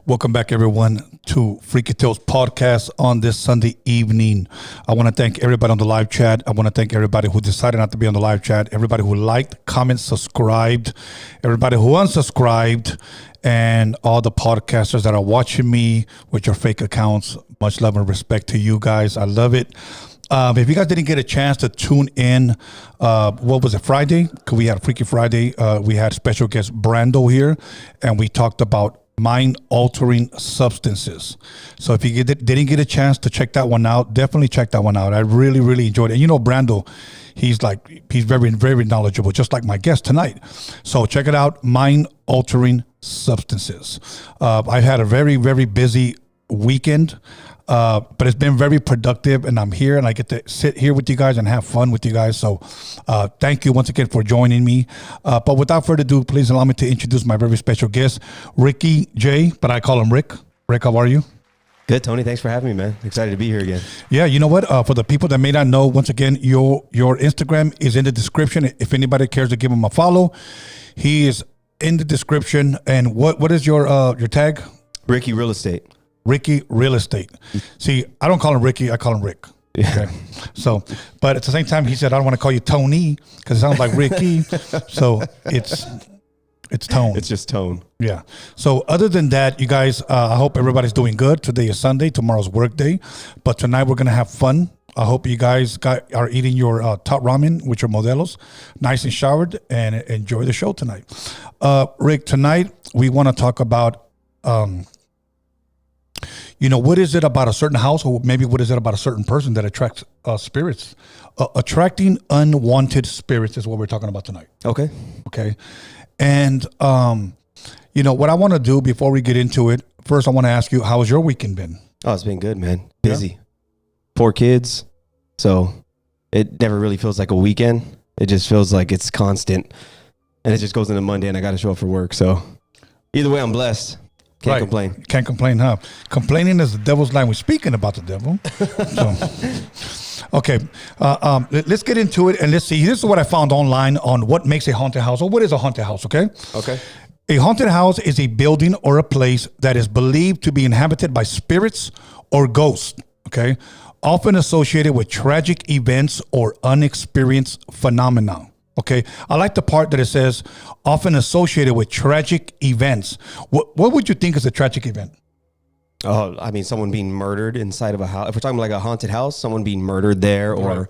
Welcome back, everyone, to Freaky Tales podcast on this Sunday evening. I want to thank everybody on the live chat. I want to thank everybody who decided not to be on the live chat, everybody who liked, commented, subscribed, everybody who unsubscribed, and all the podcasters that are watching me with your fake accounts. Much love and respect to you guys. I love it. If you guys didn't get a chance to tune in, what was it, Friday? Because we had a Freaky Friday. We had special guest Brando here, and we talked about mind-altering substances. So if you didn't get a chance to check that one out, definitely check that one out. I really, really enjoyed it. And you know, Brando, he's very, very knowledgeable, just like my guest tonight. So check it out, mind-altering substances. I've had a very, very busy weekend, but it's been very productive, and I'm here and I get to sit here with you guys and have fun with you guys. So thank you once again for joining me. But without further ado, please allow me to introduce my very special guest, Ricky J, but I call him Rick. Rick, how are you? Good, Tony. Thanks for having me, man. Excited to be here again. Yeah, you know what? For the people that may not know, once again, your Instagram is in the description. If anybody cares to give him a follow, he is in the description. And what is your tag? Ricky Real Estate. Ricky Real Estate. See, I don't call him Ricky, I call him Rick. Okay. So, but at the same time, he said, I don't want to call you Tony because it sounds like Ricky. So it's Tone. It's just Tone. Yeah. So other than that, you guys, I hope everybody's doing good. Today is Sunday. Tomorrow's work day. But tonight we're going to have fun. I hope you guys are eating your top ramen with your modelos, nice and showered, and enjoy the show tonight. Rick, tonight we want to talk about what is it about a certain house, or maybe what is it about a certain person that attracts spirits? Attracting unwanted spirits is what we're talking about tonight. Okay. Okay. And, what I want to do before we get into it, first I want to ask you, how has your weekend been? Oh, it's been good, man. Busy. Yeah. 4 kids. So it never really feels like a weekend. It just feels like it's constant. And it just goes into Monday and I got to show up for work. So either way, I'm blessed. Can't complain. Can't complain, huh? Complaining is the devil's line. We're speaking about the devil. Okay. Let's get into it and let's see. This is what I found online on what makes a haunted house, or what is a haunted house, okay? Okay. A haunted house is a building or a place that is believed to be inhabited by spirits or ghosts, okay? Often associated with tragic events or unexperienced phenomena. Okay, I like the part that it says often associated with tragic events. What would you think is a tragic event? Oh, I mean, someone being murdered inside of a house. If we're talking like a haunted house, someone being murdered there, or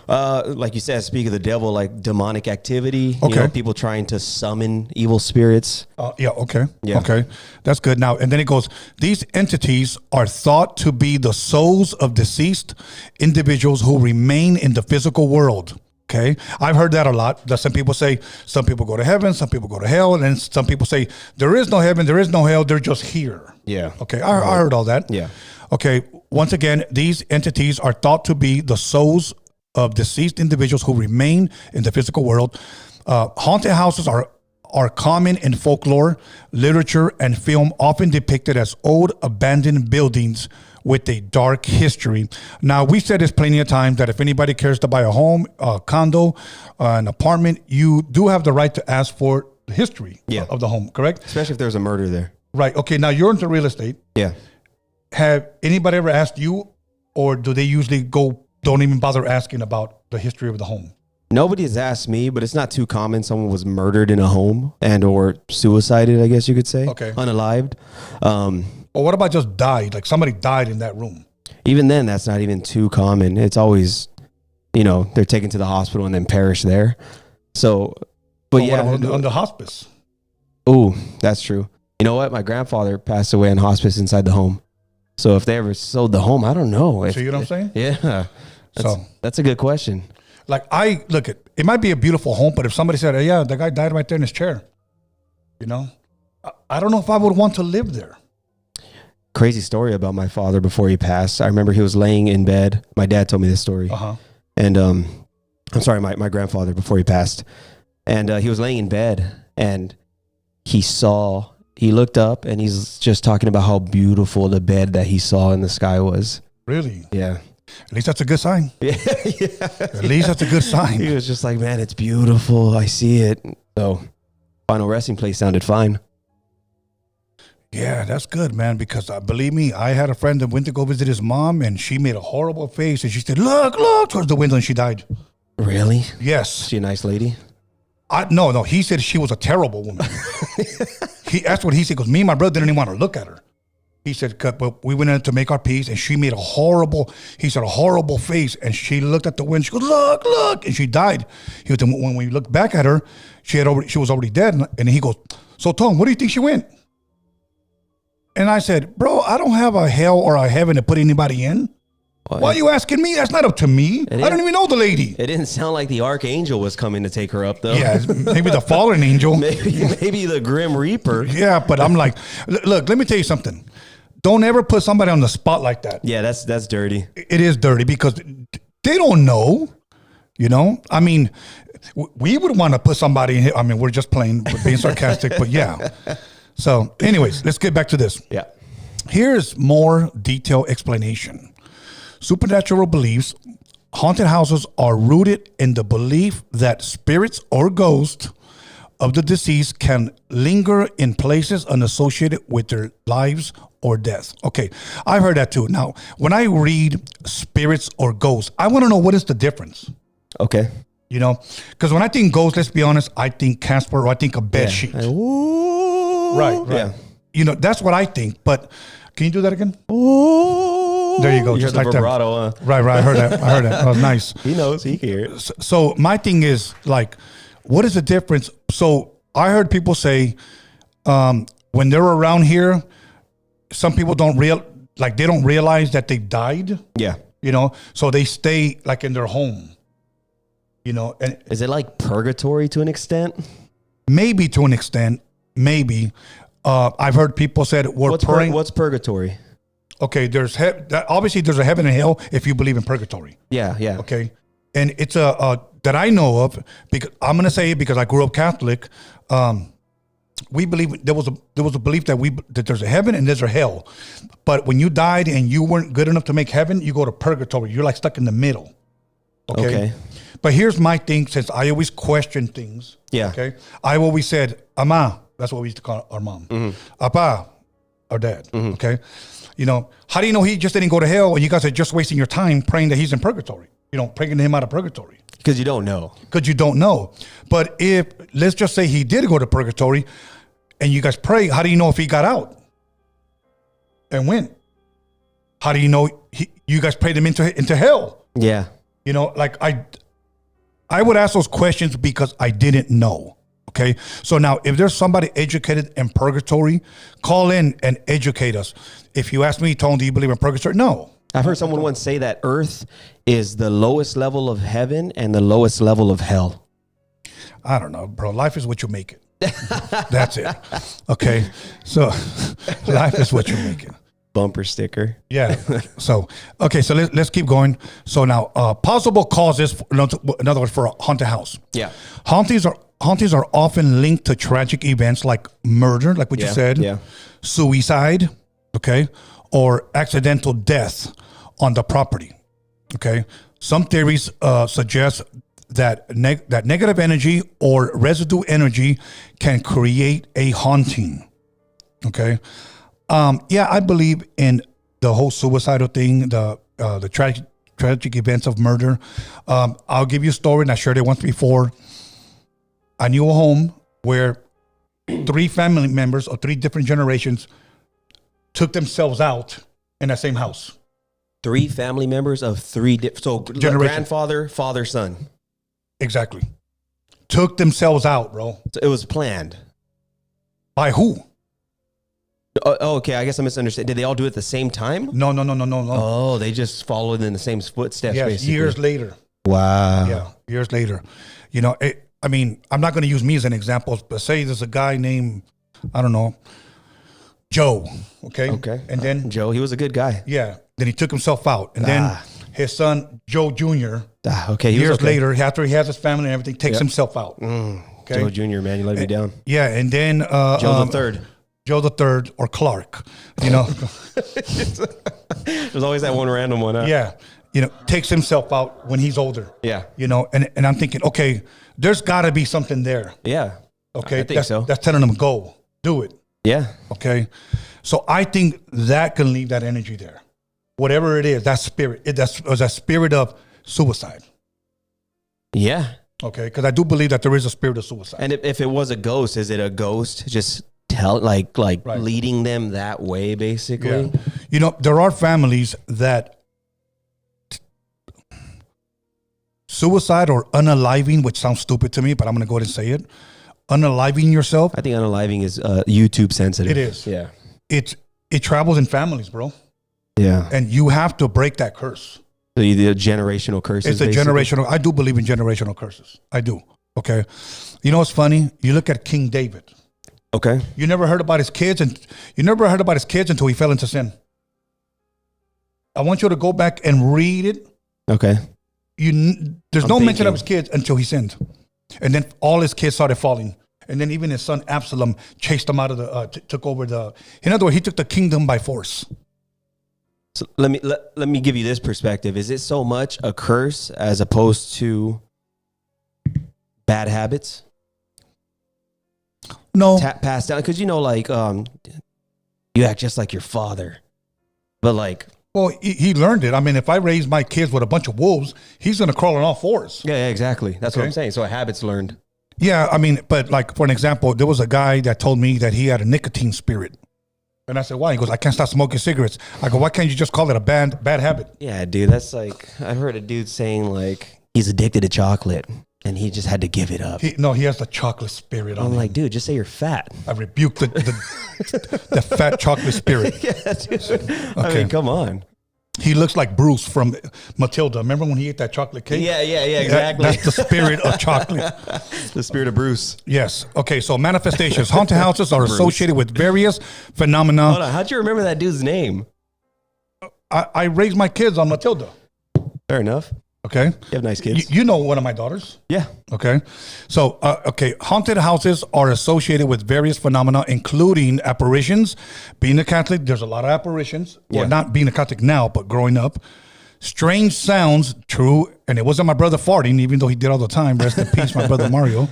like you said, speak of the devil, like demonic activity. Okay. People trying to summon evil spirits. Yeah. Okay, that's good. Now, and then it goes, these entities are thought to be the souls of deceased individuals who remain in the physical world. Okay, I've heard that a lot. That some people say some people go to heaven, some people go to hell, and then some people say there is no heaven, there is no hell, they're just here. Yeah. Okay, I heard all that. Yeah. Okay, once again, these entities are thought to be the souls of deceased individuals who remain in the physical world. Haunted houses are common in folklore, literature, and film, often depicted as old abandoned buildings with a dark history. Now, we've said this plenty of times that if anybody cares to buy a home, a condo, an apartment, you do have the right to ask for the history of the home, correct? Especially if there's a murder there. Right. Okay, now you're into real estate. Yeah. Have anybody ever asked you, or do they usually don't even bother asking about the history of the home? Nobody has asked me, but it's not too common. Someone was murdered in a home and or suicided, I guess you could say. Okay. Unalived. Or what about just died? Like somebody died in that room. Even then, that's not even too common. It's always, they're taken to the hospital and then perish there. So, but yeah. On the hospice? Oh, that's true. You know what? My grandfather passed away in hospice inside the home. So if they ever sold the home, I don't know. See what I'm saying? Yeah. That's a good question. Like it might be a beautiful home, but if somebody said, hey, yeah, the guy died right there in his chair, I don't know if I would want to live there. Crazy story about my father before he passed. I remember he was laying in bed. My dad told me this story. And I'm sorry, my grandfather before he passed. And he was laying in bed and he looked up and he's just talking about how beautiful the bed that he saw in the sky was. Really? Yeah. At least that's a good sign. Yeah. At least that's a good sign. He was just like, man, it's beautiful. I see it. So final resting place sounded fine. Yeah, that's good, man, because believe me, I had a friend that went to go visit his mom, and she made a horrible face, and she said, look, towards the window, and she died. Really? Yes. Is she a nice lady? No, he said she was a terrible woman. That's what he said, because me and my brother didn't even want to look at her. He said, but we went in to make our peace, and she made a horrible face, and she looked at the window, she goes, look, and she died. He goes, when we looked back at her, she was already dead, and he goes, so Tom, where do you think she went? And I said, bro, I don't have a hell or a heaven to put anybody in. Well, why are you asking me? That's not up to me. I don't even know the lady. It didn't sound like the archangel was coming to take her up, though. Yeah, maybe the fallen angel. maybe the grim reaper. Yeah, but I'm like, look, let me tell you something. Don't ever put somebody on the spot like that. Yeah, that's dirty. It is dirty because they don't know, you know? I mean, we would want to put somebody in here. I mean, we're just playing, being sarcastic, but yeah. So anyways, let's get back to this. Yeah. Here's more detailed explanation. Supernatural beliefs, haunted houses are rooted in the belief that spirits or ghosts of the deceased can linger in places unassociated with their lives or death. Okay, I've heard that too. Now, when I read spirits or ghosts, I want to know what is the difference. Okay. You know, because when I think ghosts, let's be honest, I think Casper or I think a bed sheet. Right. Yeah. You know, that's what I think. But can you do that again? There you go. You just heard the like vibrato, that. Right. I heard that. That was nice. He knows. He can hear it. So my thing is like, what is the difference? So I heard people say when they're around here, some people don't realize that they died. Yeah. You know, so they stay like in their home. You know, and is it like purgatory to an extent? Maybe to an extent. Maybe. I've heard people said we're praying. What's purgatory? Okay, obviously there's a heaven and hell if you believe in purgatory. Yeah. Okay, and it's a that I know of, because I'm gonna say it because I grew up Catholic. We believe there was a belief that there's a heaven and there's a hell, but when you died and you weren't good enough to make heaven, you go to purgatory. You're like stuck in the middle. Okay. But here's my thing, since I always question things. Yeah. Okay. I always said, Ama, that's what we used to call our mom. Mm-hmm. Apa, our dad. Mm-hmm. Okay. You know, how do you know he just didn't go to hell and you guys are just wasting your time praying that he's in purgatory? You know, praying him out of purgatory. Because you don't know. But if, let's just say he did go to purgatory and you guys pray, how do you know if he got out and went? How do you know you guys prayed him into hell? Yeah. You know, like I would ask those questions because I didn't know. Okay. So now if there's somebody educated in purgatory, call in and educate us. If you ask me, Tone, do you believe in purgatory? No. I've heard someone once say that earth is the lowest level of heaven and the lowest level of hell. I don't know, bro. Life is what you make it. That's it. Okay. So life is what you make it. Bumper sticker. Yeah. So, okay. So let's keep going. So now, possible causes, in other words, for a haunted house. Yeah. Hauntings are often linked to tragic events like murder, like what you said, suicide, okay, or accidental death on the property. Okay. Some theories suggest that negative energy or residue energy can create a haunting. Okay. I believe in the whole suicidal thing, the tragic events of murder. I'll give you a story, and I shared it once before. I knew a home where 3 family members of 3 different generations took themselves out in that same house. 3 family members of 3 different, so grandfather, father, son. Exactly. Took themselves out, bro. So it was planned. By who? Oh, okay. I guess I misunderstood. Did they all do it at the same time? No. Oh, they just followed in the same footsteps, basically. Years later. Wow. Yeah, years later. You know, I mean, I'm not going to use me as an example, but say there's a guy named, I don't know, Joe. Okay. And then Joe, he was a good guy. Yeah. Then he took himself out. And then his son, Joe Jr., years later, after he has his family and everything, takes himself out. Okay. Joe Jr., man, you let me down. Yeah. And then Joe the Third. Joe the Third or Clark, you know. There's always that one random one, huh? Yeah. takes himself out when he's older. Yeah. And I'm thinking, okay, there's got to be something there. Yeah. Okay. I think so. That's telling them, go, do it. Yeah. Okay. So I think that can leave that energy there. Whatever it is, that spirit, that's a spirit of suicide. Yeah. Okay. Because I do believe that there is a spirit of suicide. And if it was a ghost, is it a ghost just right. leading them that way, basically? Yeah. There are families that suicide or unaliving, which sounds stupid to me, but I'm going to go ahead and say it. Unaliving yourself. I think unaliving is YouTube sensitive. It is. Yeah. It travels in families, bro. Yeah. And you have to break that curse. The generational curses. It's a generational. I do believe in generational curses. I do. Okay. You know what's funny? You look at King David. Okay. You never heard about his kids, and you never heard about his kids until he fell into sin. I want you to go back and read it. Okay. There's no mention of his kids until he sinned. And then all his kids started falling. And then even his son Absalom chased him out of took over in other words, he took the kingdom by force. So let me give you this perspective. Is it so much a curse as opposed to bad habits? No. Passed down? Because, you act just like your father. But well, he learned it. I mean, if I raise my kids with a bunch of wolves, he's going to crawl on all fours. Yeah, exactly. That's what I'm saying. So a habit's learned. Yeah, I mean, but for an example, there was a guy that told me that he had a nicotine spirit. And I said, why? He goes, I can't stop smoking cigarettes. I go, why can't you just call it a bad habit? Yeah, dude, that's I've heard a dude saying he's addicted to chocolate and he just had to give it up. He has the chocolate spirit on him. I'm like, dude, just say you're fat. I rebuke the fat chocolate spirit. Yeah, dude. Okay. I mean, come on. He looks like Bruce from Matilda. Remember when he ate that chocolate cake? Yeah, exactly. That's the spirit of chocolate. The spirit of Bruce. Yes. Okay, so manifestations. Haunted houses are associated with various phenomena. Hold on. How'd you remember that dude's name? I raised my kids on Matilda. Fair enough. Okay. You have nice kids. You know one of my daughters. Yeah. Okay. So, haunted houses are associated with various phenomena, including apparitions. Being a Catholic, there's a lot of apparitions. Yeah. Well, not being a Catholic now, but growing up. Strange sounds, true. And it wasn't my brother farting, even though he did all the time. Rest in peace, my brother Mario.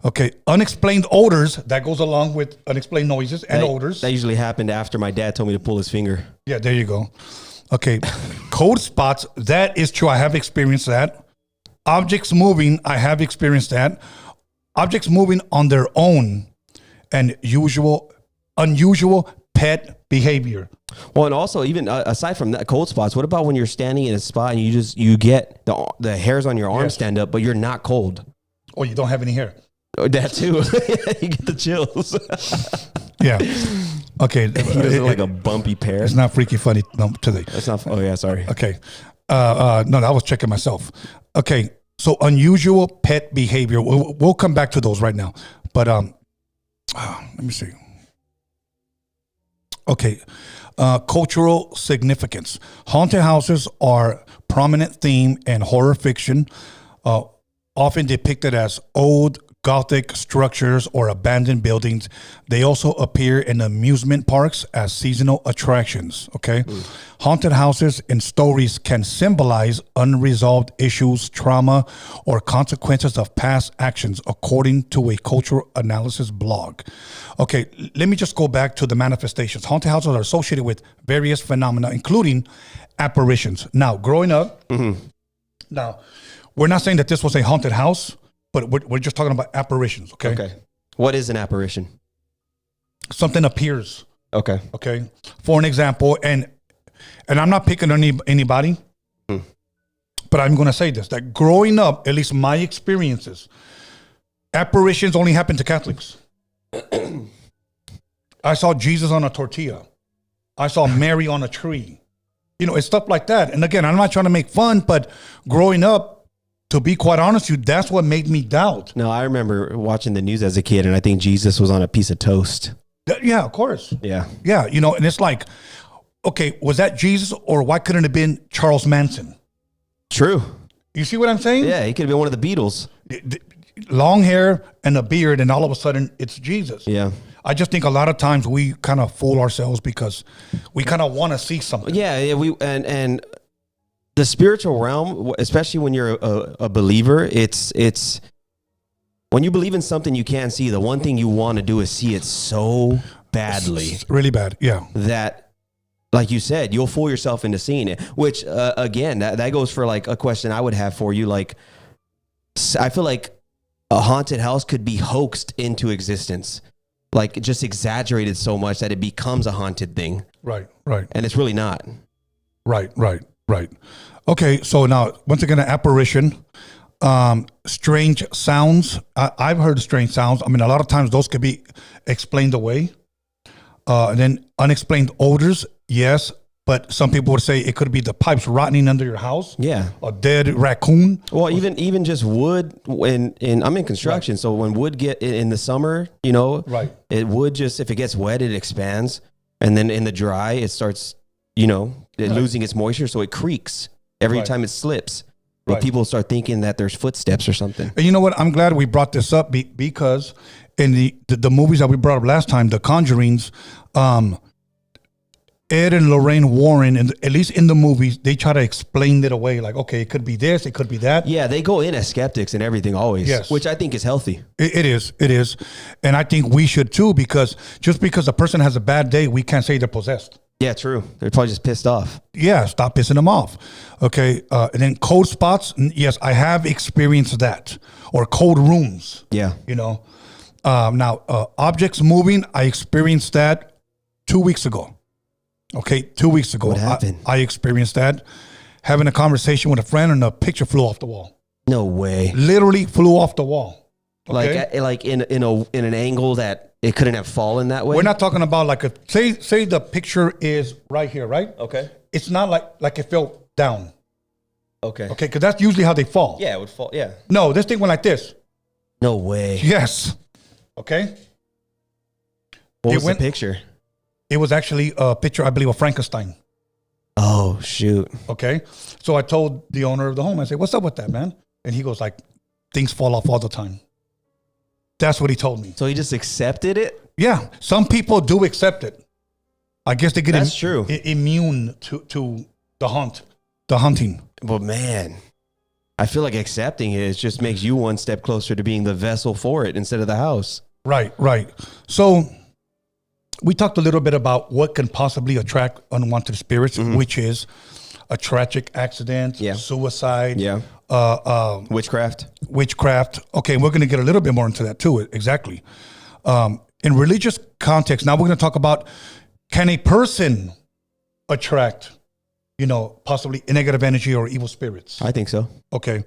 Okay. Unexplained odors. That goes along with unexplained noises and odors. That usually happened after my dad told me to pull his finger. Yeah, there you go. Okay, cold spots, that is true. I have experienced that. Objects moving, I have experienced that. Objects moving on their own and unusual pet behavior. Well, and also even aside from that, cold spots, what about when you're standing in a spot and you get the hairs on your arm stand up, but you're not cold? Oh, you don't have any hair. Oh, that too. You get the chills. Yeah. Okay. Like a bumpy pear. It's not freaky funny today. That's not. Oh yeah, sorry. Okay. No, I was checking myself. Okay. So unusual pet behavior. We'll come back to those right now. But let me see. Okay. Cultural significance. Haunted houses are prominent theme in horror fiction, often depicted as old Gothic structures or abandoned buildings. They also appear in amusement parks as seasonal attractions. Okay. Haunted houses in stories can symbolize unresolved issues, trauma, or consequences of past actions, according to a cultural analysis blog. Okay. Let me just go back to the manifestations. Haunted houses are associated with various phenomena, including apparitions. Now, growing up, now, we're not saying that this was a haunted house, but we're just talking about apparitions, okay? Okay. What is an apparition? Something appears. Okay. Okay. For an example, and I'm not picking on anybody, but I'm going to say this, that growing up, at least my experiences, apparitions only happen to Catholics. I saw Jesus on a tortilla. I saw Mary on a tree. It's stuff like that. And again, I'm not trying to make fun, but growing up, to be quite honest with you, that's what made me doubt. No, I remember watching the news as a kid, and I think Jesus was on a piece of toast. Yeah, of course. Yeah. Yeah, and it's like, okay, was that Jesus, or why couldn't it have been Charles Manson? True. You see what I'm saying? Yeah, he could have been one of the Beatles. Long hair and a beard, and all of a sudden, it's Jesus. Yeah. I just think a lot of times we kind of fool ourselves because we kind of want to see something. Yeah, and the spiritual realm, especially when you're a believer, it's when you believe in something you can't see, the one thing you want to do is see it so badly. It's really bad, yeah. That, like you said, you'll fool yourself into seeing it, which, again, that goes for like a question I would have for you. Like, I feel like a haunted house could be hoaxed into existence, like just exaggerated so much that it becomes a haunted thing. Right. And it's really not. Right. Okay, so now, once again, an apparition, strange sounds. I've heard strange sounds. I mean, a lot of times those could be explained away. And then unexplained odors, yes, but some people would say it could be the pipes rotting under your house. Yeah. A dead raccoon. Well, even just wood, I'm in construction, right. So when wood get in the summer, right. It would just, if it gets wet, it expands. And then in the dry, it starts, losing its moisture, so it creaks every time it slips. But people start thinking that there's footsteps or something. And you know what? I'm glad we brought this up because in the movies that we brought up last time, The Conjurings, Ed and Lorraine Warren, at least in the movies, they try to explain it away. Like, okay, it could be this, it could be that. Yeah, they go in as skeptics and everything always, yes. Which I think is healthy. It is. And I think we should too, because just because a person has a bad day, we can't say they're possessed. Yeah, true. They're probably just pissed off. Yeah, stop pissing them off. Okay, and then cold spots. Yes, I have experienced that. Or cold rooms. Yeah. Now, objects moving, I experienced that 2 weeks ago. Okay, 2 weeks ago. What happened? I experienced that. Having a conversation with a friend and a picture flew off the wall. No way. Literally flew off the wall. Okay? Like in an angle that it couldn't have fallen that way? We're not talking about like say the picture is right here, right? Okay. It's not like it fell down. Okay. Okay, because that's usually how they fall. Yeah, it would fall. Yeah. No, this thing went like this. No way. Yes. Okay. What was the picture? It was actually a picture, I believe, of Frankenstein. Oh, shoot. Okay. So I told the owner of the home, I said, what's up with that, man? And he goes like, things fall off all the time. That's what he told me. So he just accepted it? Yeah. Some people do accept it. I guess they get immune to the hunting. But man, I feel like accepting it just makes you one step closer to being the vessel for it instead of the house. Right. So we talked a little bit about what can possibly attract unwanted spirits, which is a tragic accident, suicide, witchcraft. Okay, we're going to get a little bit more into that too. Exactly. In religious context, now we're going to talk about, can a person attract, possibly negative energy or evil spirits? I think so. Okay.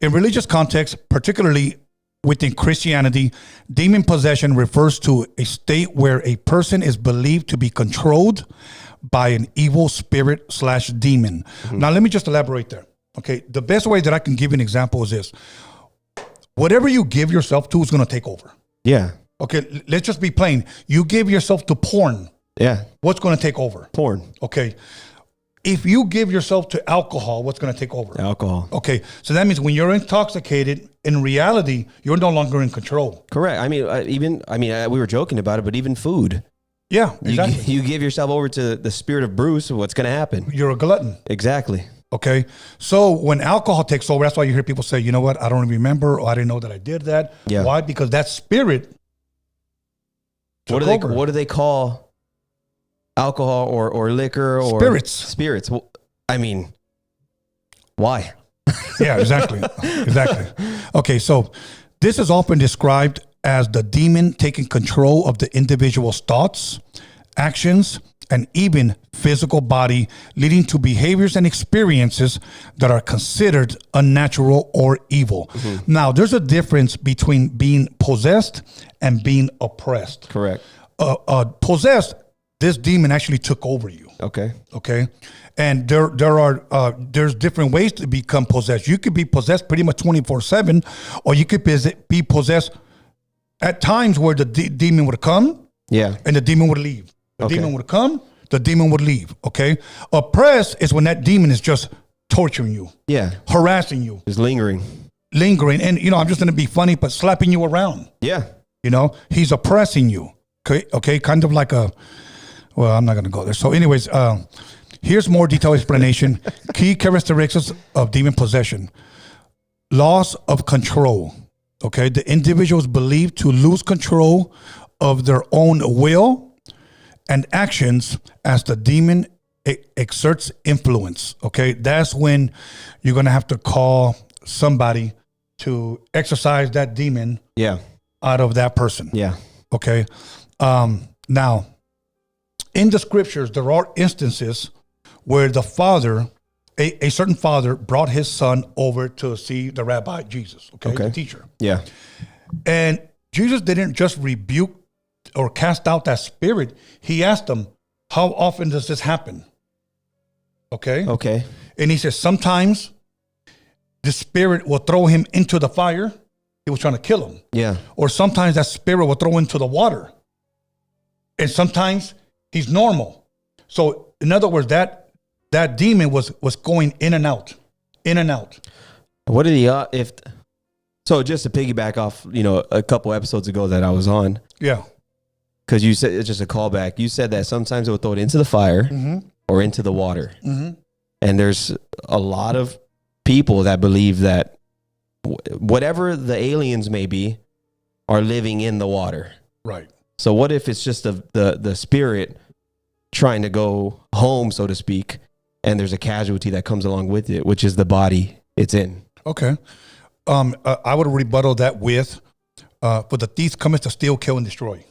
In religious context, particularly within Christianity, demon possession refers to a state where a person is believed to be controlled by an evil spirit / demon. Now, let me just elaborate there. Okay. The best way that I can give you an example is this. Whatever you give yourself to is going to take over. Yeah. Okay. Let's just be plain. You give yourself to porn. Yeah. What's going to take over? Porn. Okay. If you give yourself to alcohol, what's going to take over? Alcohol. Okay. So that means when you're intoxicated, in reality, you're no longer in control. Correct. I mean, we were joking about it, but even food. Yeah, exactly. You give yourself over to the spirit of Bruce, what's going to happen? You're a glutton. Exactly. Okay. So when alcohol takes over, that's why you hear people say, you know what? I don't remember, or I didn't know that I did that. Yeah. Why? Because that spirit What do they call alcohol or liquor or spirits? Well, I mean, why? Yeah, exactly. Okay, so this is often described as the demon taking control of the individual's thoughts, actions, and even physical body, leading to behaviors and experiences that are considered unnatural or evil. Now, there's a difference between being possessed and being oppressed. Correct. Possessed, this demon actually took over you. Okay. And there's different ways to become possessed. You could be possessed pretty much 24/7, or you could be possessed at times where the demon would come, and the demon would leave. The demon would come, the demon would leave. Okay. Oppressed is when that demon is just torturing you, harassing you, just lingering, and I'm just going to be funny, but slapping you around. Yeah. He's oppressing you. Okay. Kind of like well, I'm not going to go there. So anyways, Here's more detailed explanation. Key characteristics of demon possession. Loss of control. Okay. The individual is believed to lose control of their own will and actions as the demon exerts influence. Okay. That's when you're going to have to call somebody to exorcise that demon out of that person. Yeah. Okay. Now, in the scriptures, there are instances where the father, a certain father, brought his son over to see the rabbi, Jesus, the teacher. Yeah. And Jesus didn't just rebuke or cast out that spirit. He asked him, how often does this happen? Okay. Okay. And he says, sometimes the spirit will throw him into the fire. He was trying to kill him. Yeah. Or sometimes that spirit will throw him into the water. And sometimes he's normal. So in other words, that demon was going in and out. What did he, so just to piggyback off, a couple episodes ago that I was on. Yeah. Because you said, it's just a callback. You said that sometimes it would throw it into the fire or into the water. Mm-hmm. And there's a lot of people that believe that whatever the aliens may be are living in the water. Right. So what if it's just the spirit trying to go home, so to speak, and there's a casualty that comes along with it, which is the body it's in? Okay. I would rebuttal that with, for the thief cometh to steal, kill, and destroy.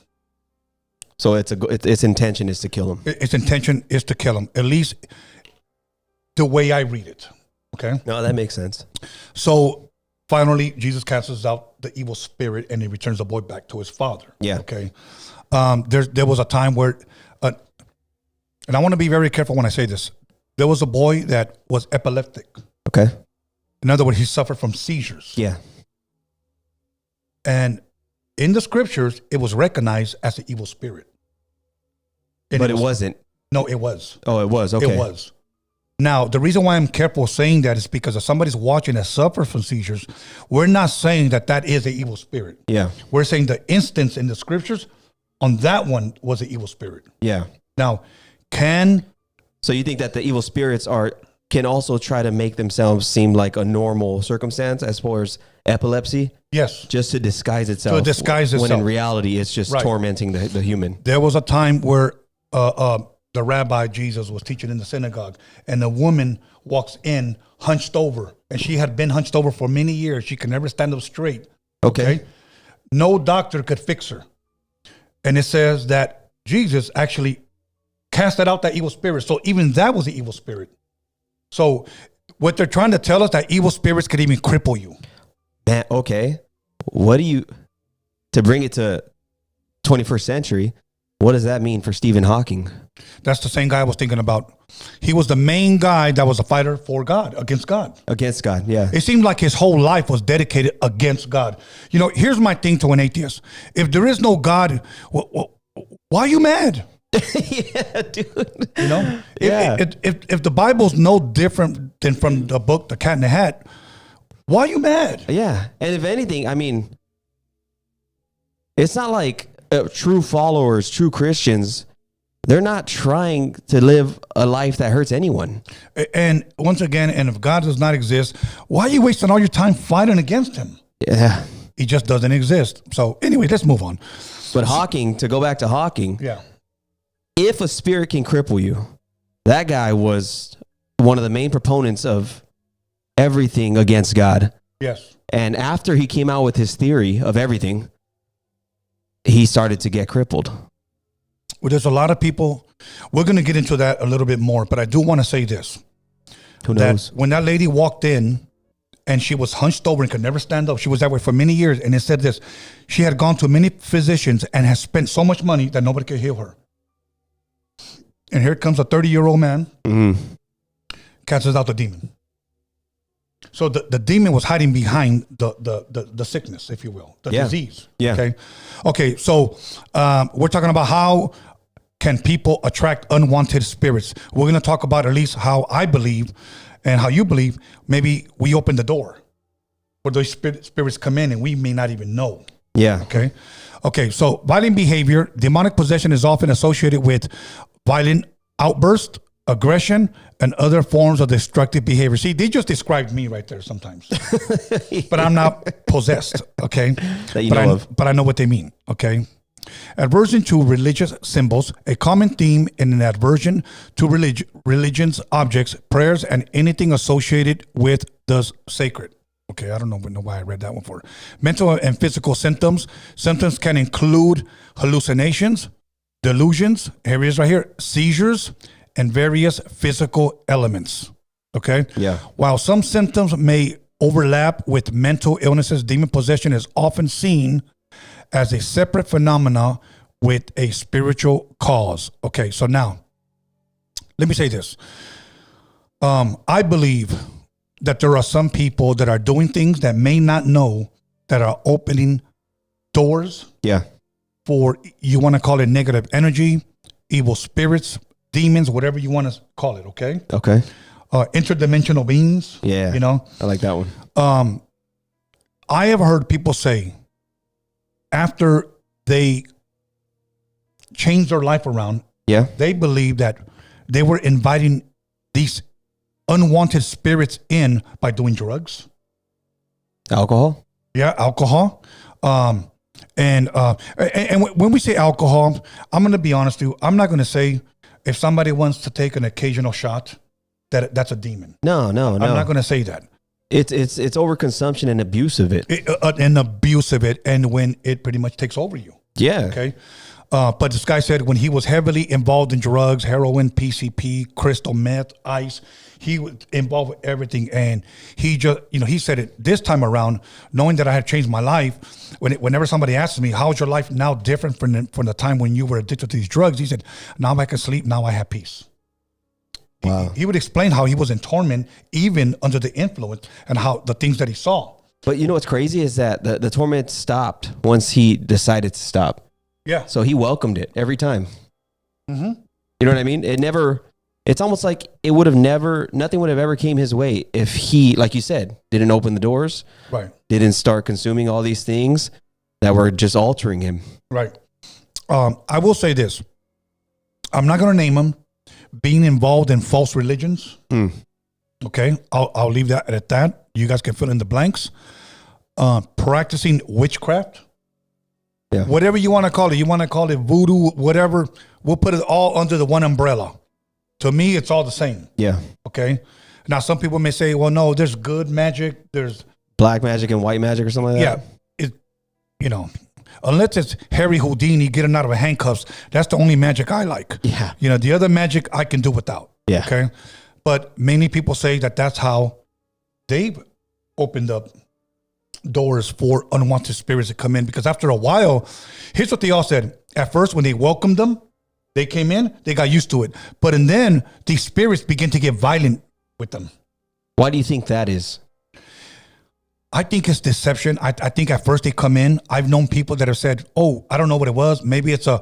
So its intention is to kill him. Its intention is to kill him, at least the way I read it. Okay. No, that makes sense. So finally, Jesus casts out the evil spirit and he returns the boy back to his father. Yeah. Okay. There was a time where, and I want to be very careful when I say this. There was a boy that was epileptic. Okay. In other words, he suffered from seizures. Yeah. And in the scriptures, it was recognized as an evil spirit. And but it wasn't. No, it was. Oh, it was. Okay. It was. Now, the reason why I'm careful saying that is because if somebody's watching that suffers from seizures, we're not saying that is an evil spirit. Yeah. We're saying the instance in the scriptures on that one was an evil spirit. Yeah. Now, so you think that the evil spirits can also try to make themselves seem like a normal circumstance as far as epilepsy? Yes. Just to disguise itself. To disguise itself. When in reality, it's just tormenting the human. There was a time where the rabbi Jesus was teaching in the synagogue, and a woman walks in hunched over, and she had been hunched over for many years. She could never stand up straight. Okay. No doctor could fix her. And it says that Jesus actually casted out that evil spirit. So even that was an evil spirit. So what they're trying to tell us, that evil spirits could even cripple you. Okay. To bring it to 21st century, what does that mean for Stephen Hawking? That's the same guy I was thinking about. He was the main guy that was a fighter for God, against God. Against God, yeah. It seemed like his whole life was dedicated against God. Here's my thing to an atheist. If there is no God, why are you mad? Yeah, dude. If the Bible's no different than from the book, The Cat in the Hat, why are you mad? Yeah. And if anything, I mean, it's not like true followers, true Christians, they're not trying to live a life that hurts anyone. And once again, and if God does not exist, why are you wasting all your time fighting against him? Yeah. He just doesn't exist. So anyway, let's move on. But Hawking, to go back to Hawking, yeah. If a spirit can cripple you, that guy was one of the main proponents of everything against God. Yes. And after he came out with his theory of everything, he started to get crippled. Well, there's a lot of people. We're going to get into that a little bit more, but I do want to say this. Who knows? That when that lady walked in and she was hunched over and could never stand up, she was that way for many years. And it said this, she had gone to many physicians and has spent so much money that nobody could heal her. And here comes a 30-year-old man, casts out the demon. So the demon was hiding behind the sickness, if you will, the disease. Yeah. Okay. So we're talking about how can people attract unwanted spirits. We're going to talk about at least how I believe and how you believe. Maybe we open the door where those spirits come in and we may not even know. Yeah. Okay. So violent behavior, demonic possession is often associated with violent outbursts aggression, and other forms of destructive behavior. See, they just described me right there sometimes. But I'm not possessed, okay? That you know of. But I know what they mean, okay? Aversion to religious symbols, a common theme in an aversion to religion's objects, prayers, and anything associated with the sacred. Okay, I don't know why I read that one for. Mental and physical symptoms. Symptoms can include hallucinations, delusions, here it is right here, seizures, and various physical elements. Okay? Yeah. While some symptoms may overlap with mental illnesses, demon possession is often seen as a separate phenomena with a spiritual cause. Okay, so now, let me say this. I believe that there are some people that are doing things that may not know that are opening doors for, you want to call it negative energy, evil spirits, demons, whatever you want to call it, okay? Okay. Interdimensional beings. Yeah. You know? I like that one. I have heard people say after they changed their life around, they believe that they were inviting these unwanted spirits in by doing drugs. Alcohol? Yeah, alcohol. And when we say alcohol, I'm going to be honest with you. I'm not going to say if somebody wants to take an occasional shot that's a demon. No. I'm not going to say that. It's overconsumption and abuse of it. And abuse of it, and when it pretty much takes over you. Yeah. Okay. But this guy said when he was heavily involved in drugs, heroin, PCP, crystal meth, ice, he was involved with everything. And he just, he said it this time around, knowing that I had changed my life. Whenever somebody asks me, how's your life now different from the time when you were addicted to these drugs? He said, now I can sleep. Now I have peace. Wow. He would explain how he was in torment, even under the influence, and how the things that he saw. But you know what's crazy is that the torment stopped once he decided to stop. Yeah. So he welcomed it every time. Mm-hmm. You know what I mean? It's almost like nothing would have ever came his way if he, like you said, didn't open the doors. Right. Didn't start consuming all these things that were just altering him. Right. I will say this. I'm not going to name him. Being involved in false religions. Okay. I'll leave that at that. You guys can fill in the blanks. Practicing witchcraft. Yeah. Whatever you want to call it. You want to call it voodoo, whatever. We'll put it all under the one umbrella. To me, it's all the same. Yeah. Okay. Now, some people may say, well, no, there's good magic. There's black magic and white magic or something like that. Yeah. Unless it's Harry Houdini getting out of handcuffs, that's the only magic I like. Yeah. The other magic I can do without. Yeah. Okay. But many people say that that's how they've opened up doors for unwanted spirits to come in. Because after a while, here's what they all said. At first, when they welcomed them, they came in, they got used to it. But and then these spirits begin to get violent with them. Why do you think that is? I think it's deception. I think at first they come in. I've known people that have said, oh, I don't know what it was. Maybe it's a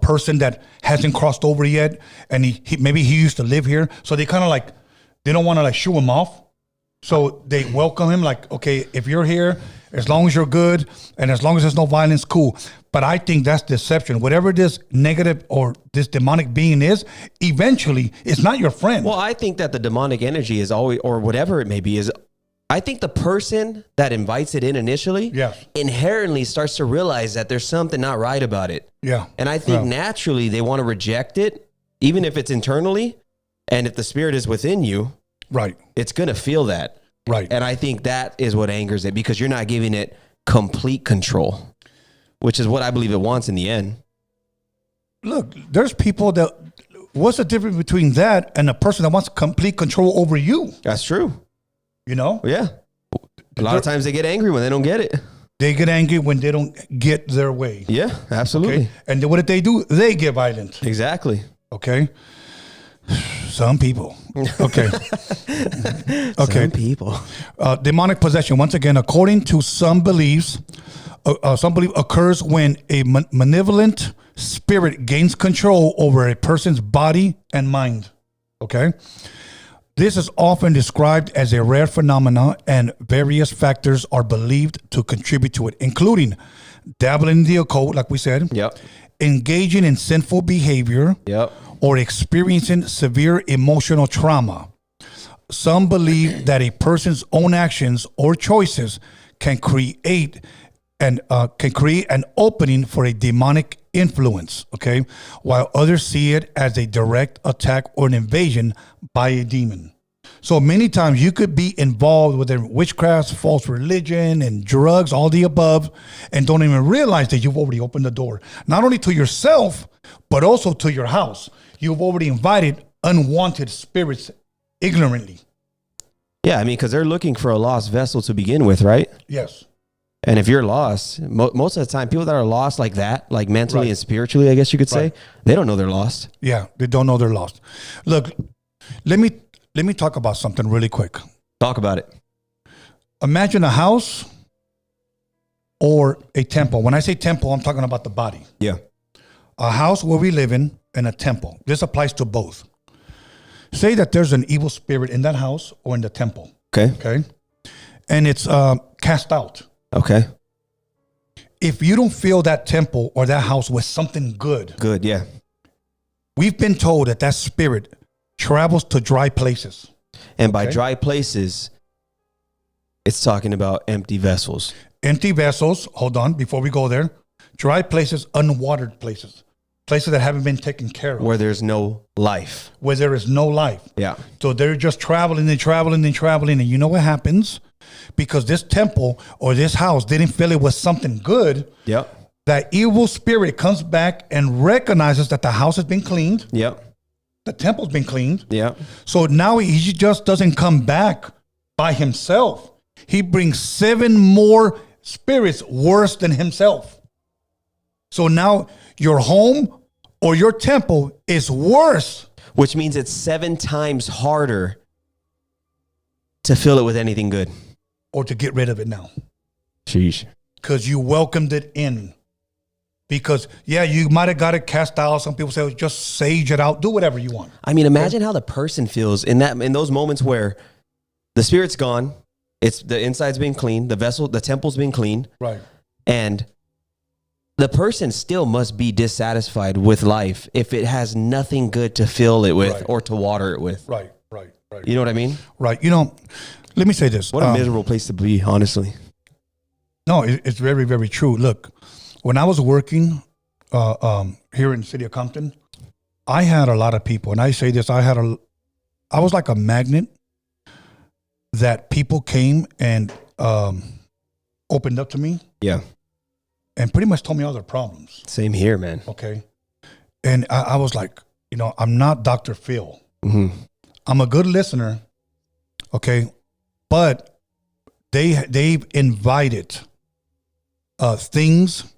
person that hasn't crossed over yet. And maybe he used to live here. So they kind of they don't want to shoo him off. So they welcome him okay, if you're here, as long as you're good and as long as there's no violence, cool. But I think that's deception. Whatever this negative or this demonic being is, eventually it's not your friend. Well, I think that the demonic energy is always, or whatever it may be, I think the person that invites it in initially inherently starts to realize that there's something not right about it. Yeah. And I think naturally they want to reject it, even if it's internally. And if the spirit is within you, right, it's going to feel that. Right. And I think that is what angers it, because you're not giving it complete control, which is what I believe it wants in the end. Look, there's people that, what's the difference between that and a person that wants complete control over you? That's true. Yeah. A lot of times they get angry when they don't get it. They get angry when they don't get their way. Yeah, absolutely. Okay? And then what did they do? They get violent. Exactly. Okay. Some people. Okay. Some people. Demonic possession. Once again, according to some beliefs, occurs when a malevolent spirit gains control over a person's body and mind. Okay. This is often described as a rare phenomenon, and various factors are believed to contribute to it, including dabbling in the occult, like we said, engaging in sinful behavior, Yep. or experiencing severe emotional trauma. Some believe that a person's own actions or choices can create an opening for a demonic influence, okay? While others see it as a direct attack or an invasion by a demon. So many times you could be involved with witchcraft, false religion, and drugs, all the above, and don't even realize that you've already opened the door, not only to yourself, but also to your house. You've already invited unwanted spirits ignorantly. Yeah, I mean, because they're looking for a lost vessel to begin with, right? Yes. And if you're lost, most of the time, people that are lost like that, like mentally and spiritually, I guess you could say, they don't know they're lost. Yeah, they don't know they're lost. Look, let me talk about something really quick. Talk about it. Imagine a house or a temple. When I say temple, I'm talking about the body. Yeah. A house where we live in and a temple. This applies to both. Say that there's an evil spirit in that house or in the temple. Okay. Okay. And it's cast out. Okay. If you don't fill that temple or that house with something good. Good, yeah. We've been told that that spirit travels to dry places. And by dry places, it's talking about empty vessels. Empty vessels, hold on, before we go there. Dry places, unwatered places. Places that haven't been taken care of. Where there's no life. Where there is no life. Yeah. So they're just traveling and traveling and traveling. And you know what happens? Because this temple or this house didn't fill it with something good. Yep. That evil spirit comes back and recognizes that the house has been cleaned. Yep. The temple's been cleaned. Yep. So now he just doesn't come back by himself. He brings 7 more spirits worse than himself. So now your home or your temple is worse. Which means it's 7 times harder to fill it with anything good. Or to get rid of it now. Sheesh. Because you welcomed it in. Because, yeah, you might have got it cast out. Some people say, just sage it out. Do whatever you want. I mean, imagine how the person feels in those moments where the spirit's gone. It's the inside's been clean. The temple's been clean. Right. And the person still must be dissatisfied with life if it has nothing good to fill it with or to water it with. Right. You know what I mean? Right. You know, let me say this. What a miserable place to be, honestly. No, it's very, very true. Look, when I was working here in the city of Compton, I had a lot of people, and I say this, I was like a magnet that people came and opened up to me. Yeah. And pretty much told me all their problems. Same here, man. Okay. And I was like, you know, I'm not Dr. Phil. Mm-hmm. I'm a good listener. Okay. But they've invited things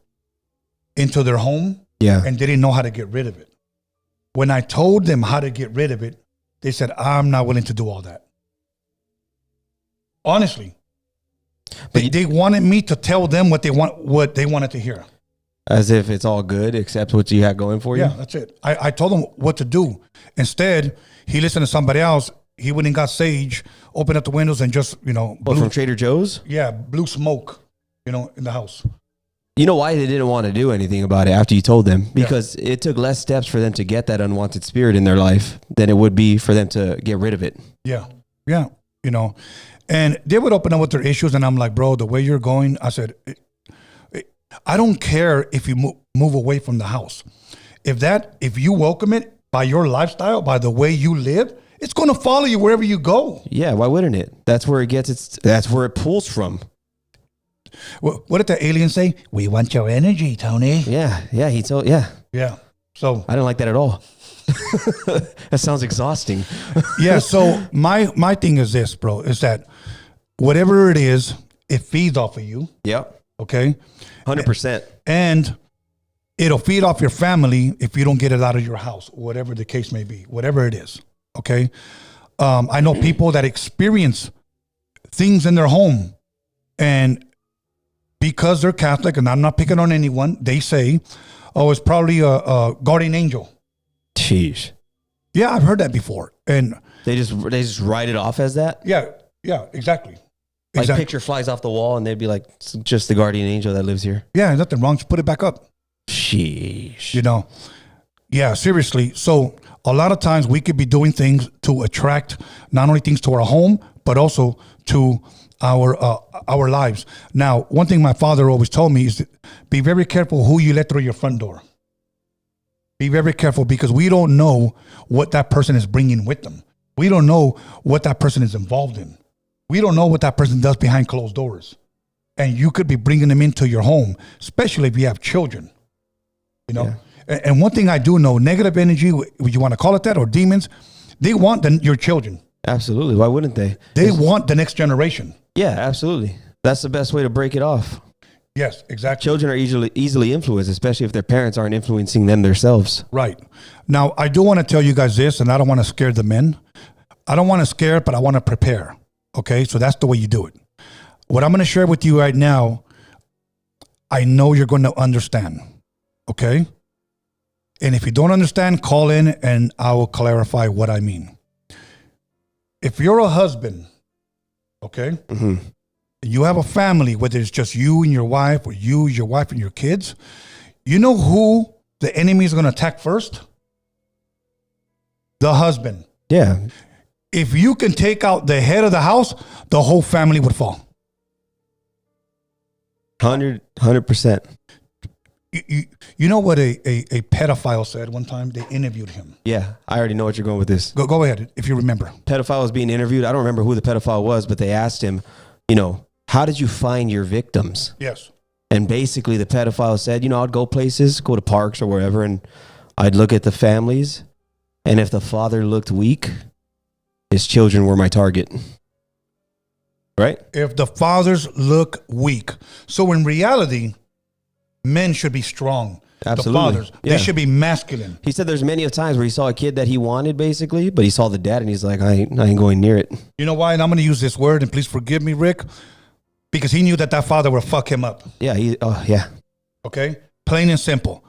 into their home. Yeah. And they didn't know how to get rid of it. When I told them how to get rid of it, they said, I'm not willing to do all that. Honestly. But they wanted me to tell them what they wanted to hear. As if it's all good except what you had going for you? Yeah, that's it. I told him what to do. Instead, he listened to somebody else. He went and got sage, opened up the windows and just, you know. What, from Trader Joe's? Yeah, blew smoke, you know, in the house. You know why they didn't want to do anything about it after you told them? Because it took less steps for them to get that unwanted spirit in their life than it would be for them to get rid of it. Yeah, yeah, you know. And they would open up with their issues, and I'm like, bro, the way you're going, I said, I don't care if you move away from the house. If you welcome it by your lifestyle, by the way you live, it's going to follow you wherever you go. Yeah, why wouldn't it? That's where it gets that's where it pulls from. What did the alien say? We want your energy, Tony. Yeah, he told, Yeah. So I didn't like that at all. That sounds exhausting. Yeah, so my thing is this, bro, is that whatever it is, it feeds off of you. Yep. Okay? 100%. And it'll feed off your family if you don't get it out of your house, whatever the case may be, whatever it is. Okay? I know people that experience things in their home, and because they're Catholic, and I'm not picking on anyone, they say, oh, it's probably a guardian angel. Jeez. Yeah, I've heard that before. And they just write it off as that? Yeah, exactly. Like picture flies off the wall and they'd be like, it's just the guardian angel that lives here. Yeah, nothing wrong. Just put it back up. Sheesh. You know, yeah, seriously. So a lot of times we could be doing things to attract not only things to our home, but also to our lives. Now, one thing my father always told me is be very careful who you let through your front door. Be very careful because we don't know what that person is bringing with them. We don't know what that person is involved in. We don't know what that person does behind closed doors. And you could be bringing them into your home, especially if you have children. You know, and one thing I do know, negative energy, would you want to call it that, or demons, they want your children. Absolutely. Why wouldn't they? They want the next generation. Yeah, absolutely. That's the best way to break it off. Yes, exactly. Children are easily influenced, especially if their parents aren't influencing them themselves. Right. Now, I do want to tell you guys this, and I don't want to scare the men. I don't want to scare, but I want to prepare. Okay? So that's the way you do it. What I'm going to share with you right now, I know you're going to understand. Okay? And if you don't understand, call in and I will clarify what I mean. If you're a husband, okay, Mm-hmm. you have a family, whether it's just you and your wife, or you, your wife, and your kids, you know who the enemy is going to attack first? The husband. Yeah. If you can take out the head of the house, the whole family would fall. 100%. You know what a pedophile said one time? They interviewed him. Yeah, I already know what you're going with this. Go ahead, if you remember. Pedophile was being interviewed. I don't remember who the pedophile was, but they asked him, you know, how did you find your victims? Yes. And basically the pedophile said, you know, I'd go places, go to parks or wherever, and I'd look at the families. And if the father looked weak, his children were my target. Right? If the fathers look weak. So in reality, men should be strong. Absolutely. The fathers, Yeah. they should be masculine. He said there's many of times where he saw a kid that he wanted, basically, but he saw the dad and he's like, I ain't going near it. You know why? And I'm going to use this word, and please forgive me, Rick, because he knew that father would fuck him up. Yeah, yeah. Okay? Plain and simple.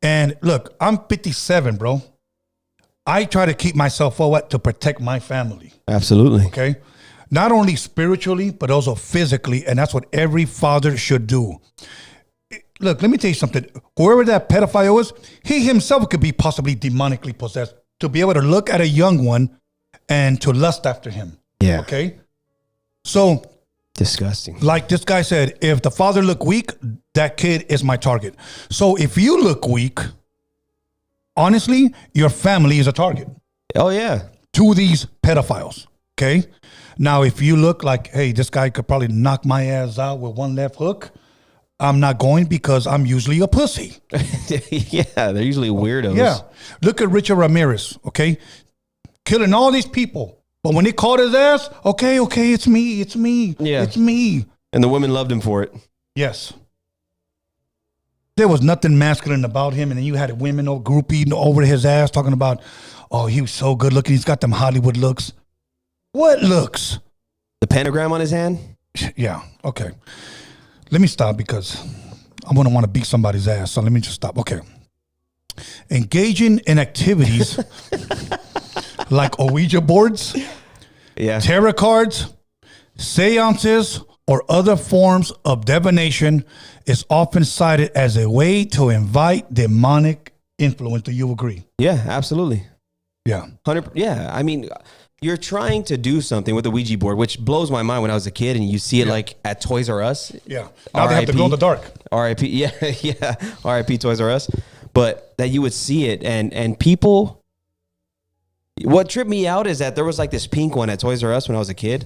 And look, I'm 57, bro. I try to keep myself forward to protect my family. Absolutely. Okay? Not only spiritually, but also physically. And that's what every father should do. Look, let me tell you something. Whoever that pedophile is, he himself could be possibly demonically possessed to be able to look at a young one and to lust after him. Yeah. Okay? So, disgusting. like this guy said, if the father look weak, that kid is my target. So if you look weak, honestly, your family is a target. Oh, yeah. To these pedophiles. Okay? Now, if you look like, hey, this guy could probably knock my ass out with one left hook, I'm not going because I'm usually a pussy. Yeah, they're usually weirdos. Yeah. Look at Richard Ramirez, okay? Killing all these people. But when he caught his ass, okay, it's me. Yeah. It's me. And the women loved him for it. Yes. There was nothing masculine about him. And then you had women all groupie over his ass talking about, oh, he was so good looking. He's got them Hollywood looks. What looks? The pentagram on his hand? Yeah, okay. Let me stop because I'm going to want to beat somebody's ass. So let me just stop. Okay. Engaging in activities like Ouija boards, tarot cards, seances, or other forms of divination is often cited as a way to invite demonic influence. Do you agree? Yeah, absolutely. Yeah. 100%. Yeah, I mean, you're trying to do something with the Ouija board, which blows my mind when I was a kid and you see it like at Toys R Us. Yeah. Now they have to glow in the dark. R.I.P. Yeah. R.I.P. Toys R Us. But that you would see it and people, what tripped me out is that there was like this pink one at Toys R Us when I was a kid.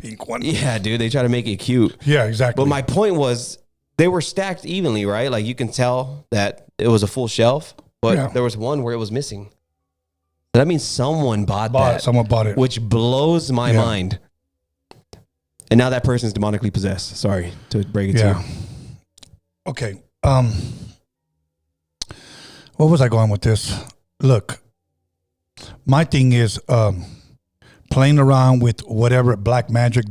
Pink one? Yeah, dude. They try to make it cute. Yeah, exactly. But my point was they were stacked evenly, right? Like you can tell that it was a full shelf, but there was one where it was missing. That means someone bought that. Someone bought it. Which blows my mind. And now that person's demonically possessed. Sorry to break it to you. Okay. What was I going with this? Look, my thing is playing around with whatever black magic,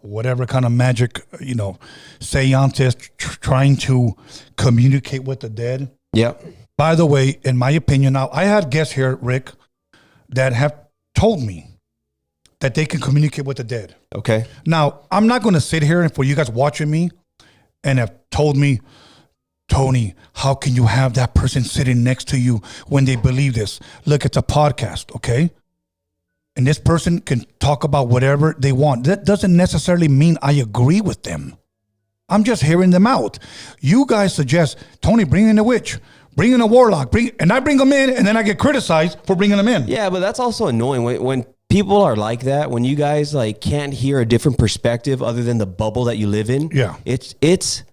whatever kind of magic, seances, trying to communicate with the dead. Yeah. By the way, in my opinion, now I had guests here, Rick, that have told me that they can communicate with the dead. Okay. Now, I'm not going to sit here and for you guys watching me and have told me Tony, how can you have that person sitting next to you when they believe this? Look, it's a podcast, okay? And this person can talk about whatever they want. That doesn't necessarily mean I agree with them. I'm just hearing them out. You guys suggest, Tony, bring in a witch, bring in a warlock, and I bring them in, and then I get criticized for bringing them in. Yeah, but that's also annoying when people are like that. When you guys like can't hear a different perspective other than the bubble that you live in. Yeah, it's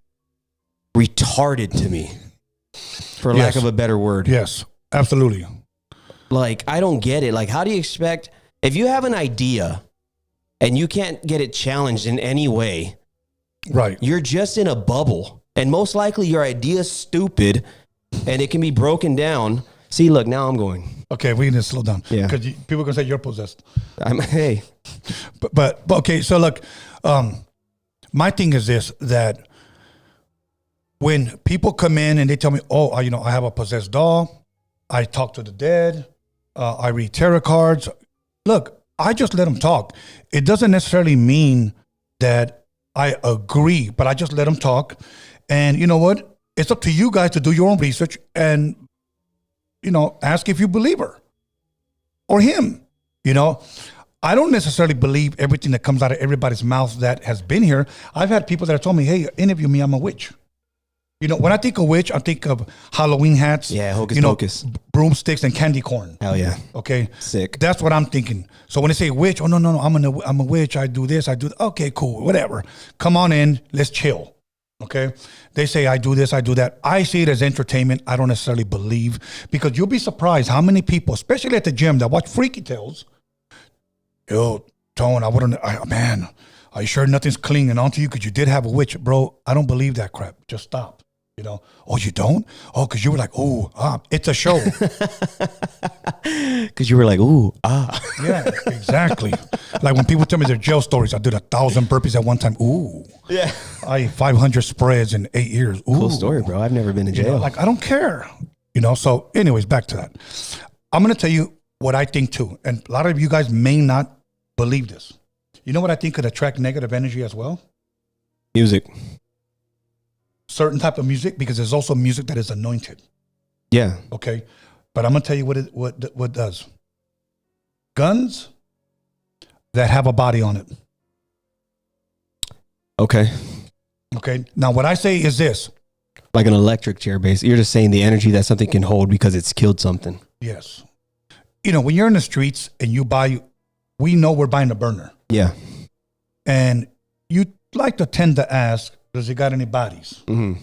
retarded to me, for lack of a better word. Yes, absolutely. Like, I don't get it. Like, how do you expect, if you have an idea and you can't get it challenged in any way, right? You're just in a bubble, and most likely your idea is stupid, and it can be broken down. See, look, now I'm going. Okay, we need to slow down. Yeah, because people are gonna say you're possessed. Hey, but okay. So look, my thing is this: that when people come in and they tell me, "Oh, I have a possessed doll. I talk to the dead. I read tarot cards." Look, I just let them talk. It doesn't necessarily mean that I agree, but I just let them talk. And you know what? It's up to you guys to do your own research and, ask if you believe her or him. I don't necessarily believe everything that comes out of everybody's mouth that has been here. I've had people that have told me, "Hey, interview me, I'm a witch." When I think of witch, I think of Halloween hats. Yeah, hocus pocus. Broomsticks and candy corn. Hell yeah. Okay. Sick. That's what I'm thinking. So when they say witch, oh, no, I'm a witch. I do this, I do that. Okay, cool, whatever. Come on in, let's chill. Okay. They say I do this, I do that. I see it as entertainment. I don't necessarily believe, because you'll be surprised how many people, especially at the gym, that watch Freaky Tales. Yo, Tone, man, are you sure nothing's clinging onto you? Because you did have a witch. Bro, I don't believe that crap. Just stop. Oh, you don't? Oh, because you were like, it's a show. Because you were like, ooh, ah. Yeah, exactly. Like when people tell me their jail stories, I did 1,000 burpees at one time. Ooh. Yeah. I ate 500 spreads in 8 years. Ooh. Cool story, bro. I've never been in jail. I don't care. So anyways, back to that. I'm going to tell you what I think too. And a lot of you guys may not believe this. You know what I think could attract negative energy as well? Music. Certain type of music, because there's also music that is anointed. Yeah. Okay. But I'm gonna tell you what does. Guns that have a body on it. Okay. Okay. Now what I say is this. Like an electric chair, basically. You're just saying the energy that something can hold because it's killed something. Yes. When you're in the streets and we know we're buying a burner. Yeah. And you like to tend to ask, does it got any bodies? Mm-hmm.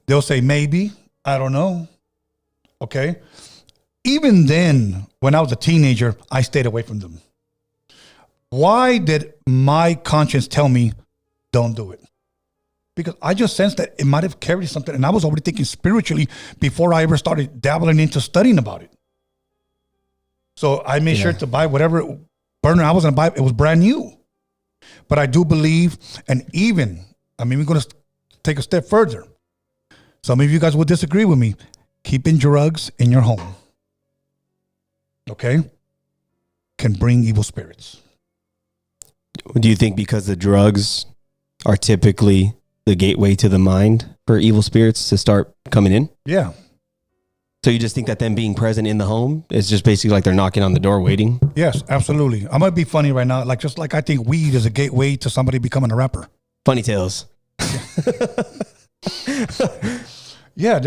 They'll say, maybe. I don't know. Okay. Even then, when I was a teenager, I stayed away from them. Why did my conscience tell me, don't do it? Because I just sensed that it might have carried something. And I was already thinking spiritually before I ever started dabbling into studying about it. So I made sure to buy whatever burner I was going to buy. It was brand new. But I do believe, and even, we're going to take a step further. Some of you guys will disagree with me. Keeping drugs in your home, okay, can bring evil spirits. Do you think because the drugs are typically the gateway to the mind for evil spirits to start coming in? Yeah. So you just think that them being present in the home is just basically like they're knocking on the door waiting? Yes, absolutely. I'm going to be funny right now. Just like I think weed is a gateway to somebody becoming a rapper. Funny Tales. Yeah.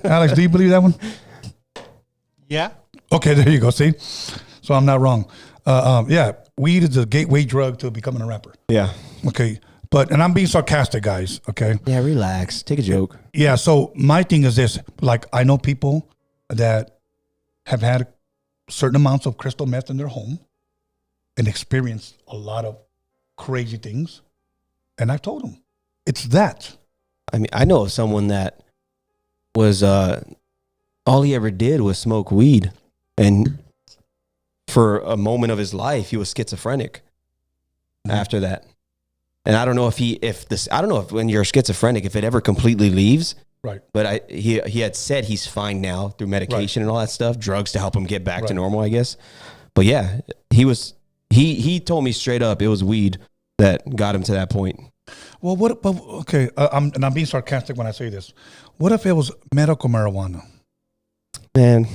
Alex, do you believe that one? Yeah. Okay, there you go. See? So I'm not wrong. Yeah, weed is a gateway drug to becoming a rapper. Yeah. Okay. And I'm being sarcastic, guys. Okay. Yeah, relax. Take a joke. Yeah. So my thing is this: I know people that have had certain amounts of crystal meth in their home and experienced a lot of crazy things. And I've told them it's that. I know of someone that was all he ever did was smoke weed, and for a moment of his life, he was schizophrenic. After that. And I don't know if when you're schizophrenic, if it ever completely leaves. Right. But he had said he's fine now through medication and all that stuff, drugs to help him get back to normal, I guess. But yeah, he told me straight up it was weed that got him to that point. Well, what? But okay, I'm being sarcastic when I say this. What if it was medical marijuana? Man,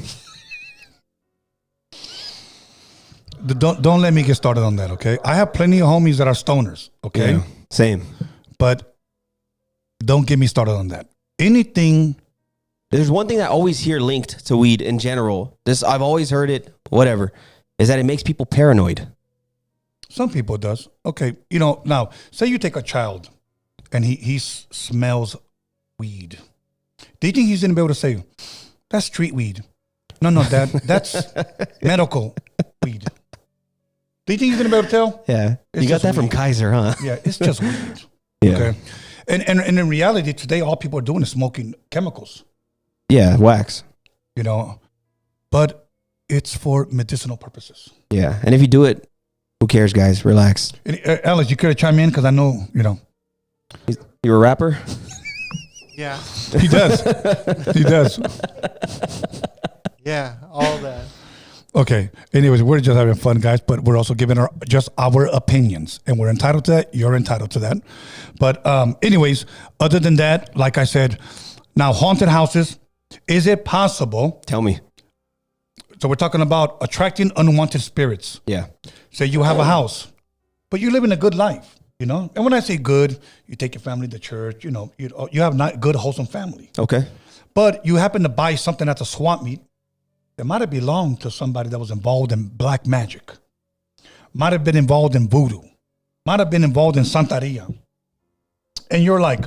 Don't let me get started on that. Okay, I have plenty of homies that are stoners. Okay, yeah, same. but don't get me started on that. Anything. There's one thing I always hear linked to weed in general. I've always heard it. Whatever, is that it makes people paranoid. Some people it does. Okay, you know. Now, say you take a child, and he smells weed. Do you think he's gonna be able to say, "That's street weed"? No, Dad, that's medical weed. Do you think he's gonna be able to tell? Yeah, It's you got just that from weed. Kaiser, huh? Yeah, it's just weed. Yeah. Okay, and in reality, today all people are doing is smoking chemicals. Yeah, wax. You know, but it's for medicinal purposes. Yeah, and if you do it, who cares, guys? Relax. And, Alice, you care to chime in because I know you know. You're a rapper? Yeah. He does. He does. Yeah. All that. Okay. Anyways, we're just having fun, guys, but we're also giving just our opinions, and we're entitled to that. You're entitled to that. But anyways, other than that, like I said, now haunted houses. Is it possible? Tell me. So we're talking about attracting unwanted spirits. Yeah. Say you have a house, but you're living a good life, you know? And when I say good, you take your family to church, you know, you have not good, wholesome family. Okay. But you happen to buy something at the swap meet that might have belonged to somebody that was involved in black magic, might have been involved in voodoo, might have been involved in Santeria. And you're like,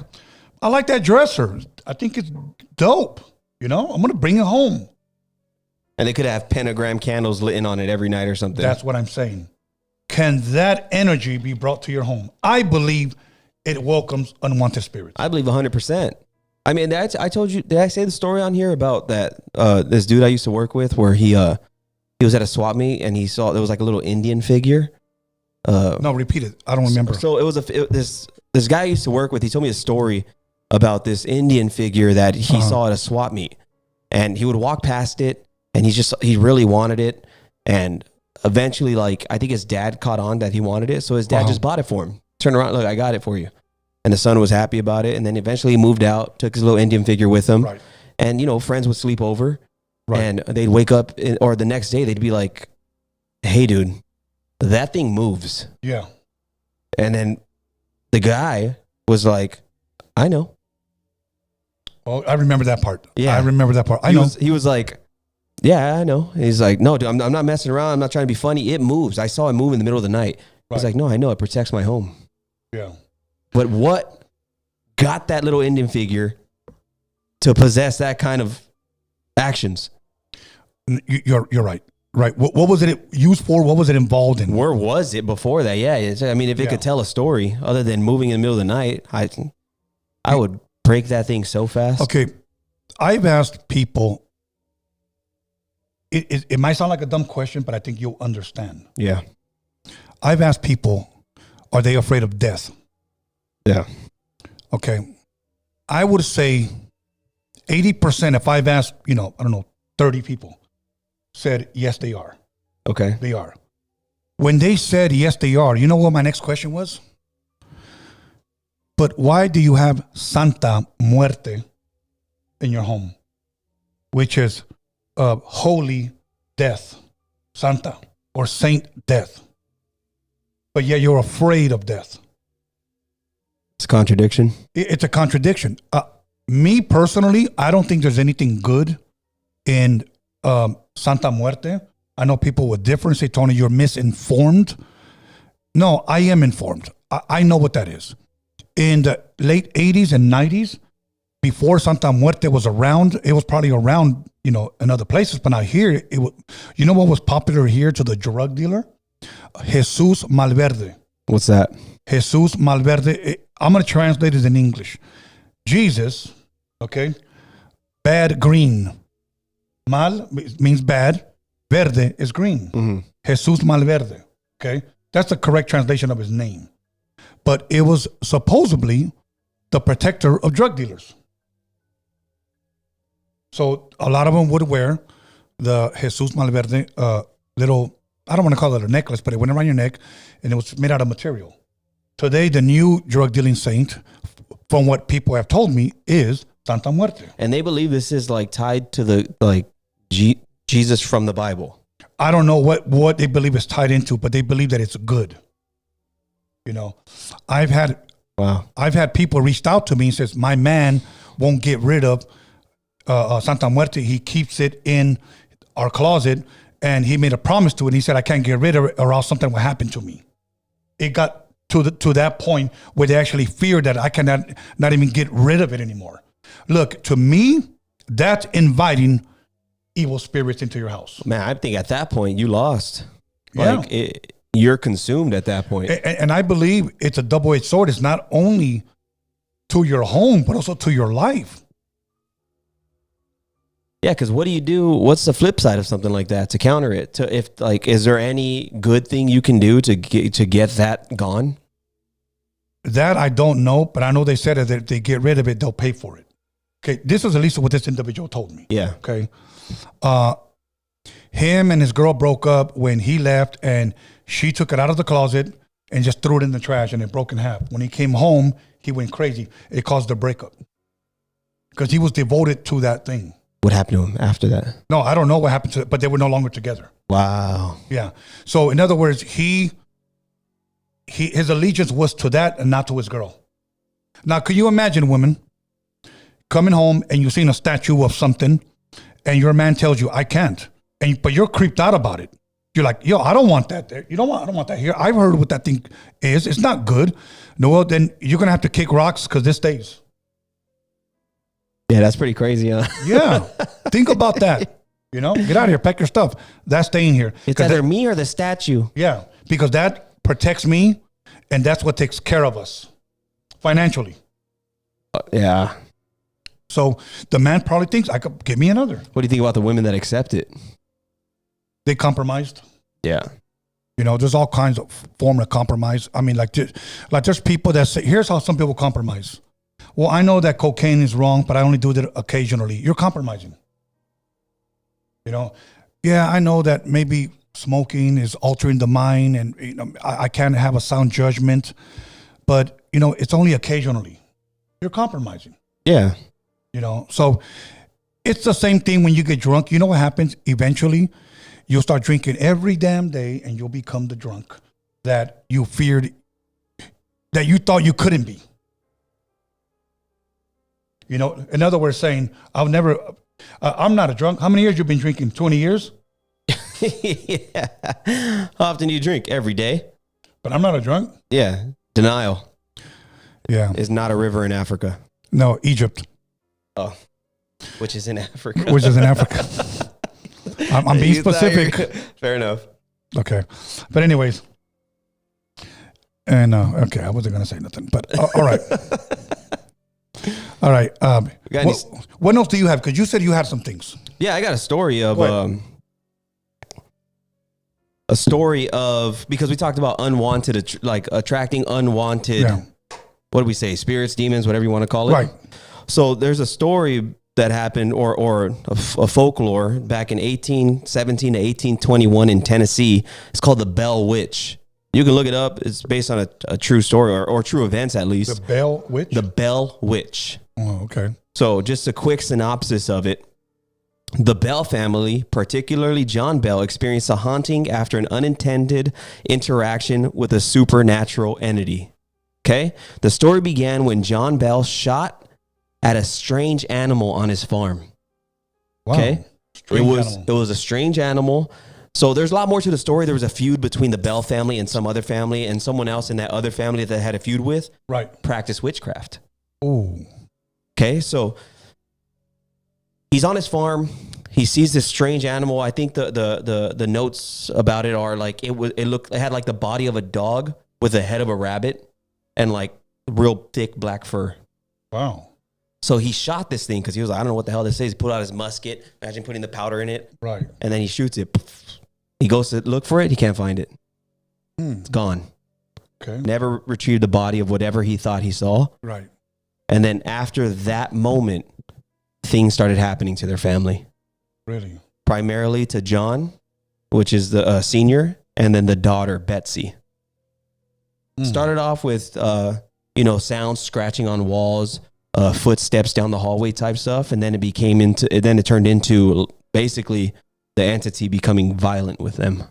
I like that dresser. I think it's dope. You know, I'm going to bring it home. And they could have pentagram candles lit on it every night or something. That's what I'm saying. Can that energy be brought to your home? I believe it welcomes unwanted spirits. I believe 100%. I mean, I told you, did I say the story on here about that, this dude I used to work with where he was at a swap meet and he saw, there was like a little Indian figure. No, repeat it. I don't remember. So it was this guy I used to work with. He told me a story about this Indian figure that he saw at a swap meet, and he would walk past it, and he really wanted it, and eventually, like, I think his dad caught on that he wanted it, so his dad just bought it for him. Turned around, look, I got it for you, and the son was happy about it, and then eventually he moved out, took his little Indian figure with him, Right. and you know, friends would sleep over, Right. and they'd wake up, or the next day they'd be like, "Hey, dude, that thing moves," Yeah. and then the guy was like, "I know." Oh, I remember that part. Yeah. I remember that part. I know. He was like, "Yeah, I know." He's like, "No, dude, I'm not messing around. I'm not trying to be funny. It moves. I saw it move in the middle of the night." Right. He's like, "No, I know. It protects my home." Yeah. But what got that little Indian figure to possess that kind of actions? You're right. Right. What was it used for? What was it involved in? Where was it before that? Yeah, I mean, if it could tell a story other than moving in the middle of the night, I would break that thing so fast. Okay. I've asked people, it might sound like a dumb question, but I think you'll understand. Yeah. I've asked people, are they afraid of death? Yeah. Okay. I would say 80%, if I've asked, 30 people, said yes, they are. Okay. They are. When they said yes, they are, you know what my next question was? But why do you have Santa Muerte in your home? Which is holy death, Santa, or Saint Death. But yet you're afraid of death. It's a contradiction. It's a contradiction. Me personally, I don't think there's anything good in Santa Muerte. I know people with different say, Tony, you're misinformed. No, I am informed. I know what that is. In the late 80s and 90s, before Santa Muerte was around, it was probably around, in other places, but not here. You know what was popular here to the drug dealer? Jesus Malverde. What's that? Jesus Malverde. I'm going to translate it in English. Jesus, okay, bad green. Mal means bad. Verde is green. Mm-hmm. Jesus Malverde, okay? That's the correct translation of his name. But it was supposedly the protector of drug dealers. So a lot of them would wear the Jesus Malverde little, I don't want to call it a necklace, but it went around your neck and it was made out of material. Today, the new drug dealing saint, from what people have told me, is Santa Muerte. And they believe this is like tied to the Jesus from the Bible. I don't know what they believe is tied into, but they believe that it's good. You know, I've had people reached out to me and says, my man won't get rid of Santa Muerte. He keeps it in our closet, and he made a promise to it. And he said, I can't get rid of it or else something will happen to me. It got to that point where they actually fear that I cannot not even get rid of it anymore. Look, to me, that's inviting evil spirits into your house. Man, I think at that point you lost. Yeah. Like you're consumed at that point. And I believe it's a double-edged sword. It's not only to your home, but also to your life. Yeah, because what do you do? What's the flip side of something like that to counter it? Is there any good thing you can do to get that gone? That I don't know, but I know they said that if they get rid of it, they'll pay for it. Okay, this is at least what this individual told me. Yeah. Okay. Him and his girl broke up when he left, and she took it out of the closet and just threw it in the trash, and it broke in half. When he came home, he went crazy. It caused a breakup because he was devoted to that thing. What happened to him after that? No, I don't know what happened to it, but they were no longer together. Wow. Yeah. So in other words, his allegiance was to that and not to his girl. Now, could you imagine, women, coming home and you've seen a statue of something and your man tells you, I can't. But you're creeped out about it. You're like, yo, I don't want that there. I don't want that here. I've heard what that thing is. It's not good. No, well, then you're going to have to kick rocks because this stays. Yeah, that's pretty crazy, huh? Yeah. Think about that. You know, get out of here. Pack your stuff. That's staying here. It's either me or the statue. Yeah, because that protects me, and that's what takes care of us financially. Yeah. So the man probably thinks, I could give me another. What do you think about the women that accept it? They compromised. Yeah. You know, there's all kinds of form of compromise. I mean, like there's people that say, here's how some people compromise. Well, I know that cocaine is wrong, but I only do it occasionally. You're compromising. You know, yeah, I know that maybe smoking is altering the mind, and you know, I can't have a sound judgment, but you know, it's only occasionally. You're compromising. Yeah. You know, so it's the same thing when you get drunk. You know what happens? Eventually, you'll start drinking every damn day, and you'll become the drunk that you feared, that you thought you couldn't be. You know, in other words, saying, I'm not a drunk. How many years you been drinking? 20 years? Yeah. How often do you drink? Every day. But I'm not a drunk? Yeah. Denial. Yeah. Is not a river in Africa. No, Egypt. Oh. Which is in Africa. Which is in Africa. I'm being specific. Fair enough. Okay. But anyways. And, okay, I wasn't going to say nothing, but all right. All right. What else do you have? Because you said you had some things. Yeah, I got a story of because we talked about unwanted, like attracting unwanted. Yeah. What do we say? Spirits, demons, whatever you want to call it. Right. So there's a story that happened, or a folklore back in 1817 to 1821 in Tennessee. It's called the Bell Witch. You can look it up. It's based on a true story or true events, at least. The Bell Witch? The Bell Witch. Oh, okay. So just a quick synopsis of it. The Bell family, particularly John Bell, experienced a haunting after an unintended interaction with a supernatural entity. Okay? The story began when John Bell shot at a strange animal on his farm. Wow. Okay? It was a strange animal. So there's a lot more to the story. There was a feud between the Bell family and some other family, and someone else in that other family that had a feud with practiced witchcraft. Oh. Okay, so he's on his farm. He sees this strange animal. I think the notes about it are like it had like the body of a dog with the head of a rabbit and like real thick black fur. Wow. So he shot this thing because he was like, I don't know what the hell this is. He pulled out his musket. Imagine putting the powder in it. Right. And then he shoots it. He goes to look for it. He can't find it. It's gone. Okay. Never retrieved the body of whatever he thought he saw. Right. And then after that moment, things started happening to their family. Really? Primarily to John, which is the senior, and then the daughter, Betsy. Started off with, sounds scratching on walls, footsteps down the hallway type stuff. And then it turned into basically the entity becoming violent with them,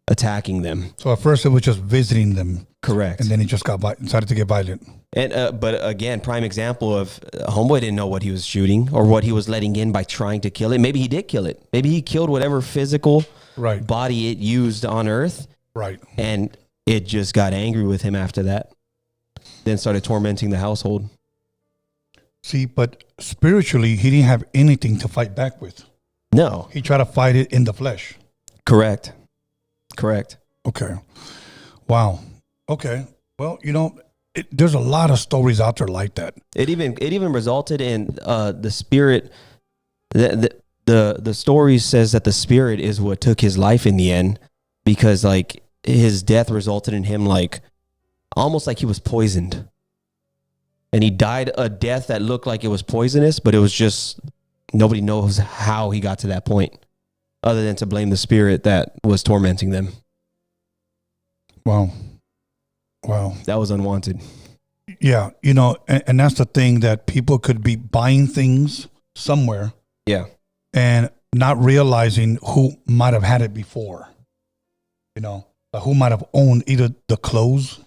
attacking them. So at first it was just visiting them. Correct. And then he just decided to get violent. And but again, prime example of homeboy didn't know what he was shooting or what he was letting in by trying to kill it. Maybe he did kill it. Maybe he killed whatever physical body it used on Earth. Right. And it just got angry with him after that. Then started tormenting the household. See, but spiritually, he didn't have anything to fight back with. No. He tried to fight it in the flesh. Correct. Okay. Wow. Okay. Well, there's a lot of stories out there like that. It even resulted in the spirit. The story says that the spirit is what took his life in the end, because like his death resulted in him like almost like he was poisoned, and he died a death that looked like it was poisonous, but it was just nobody knows how he got to that point, other than to blame the spirit that was tormenting them. Wow. That was unwanted. Yeah, and that's the thing, that people could be buying things somewhere. Yeah. And not realizing who might have had it before. Who might have owned either the clothes,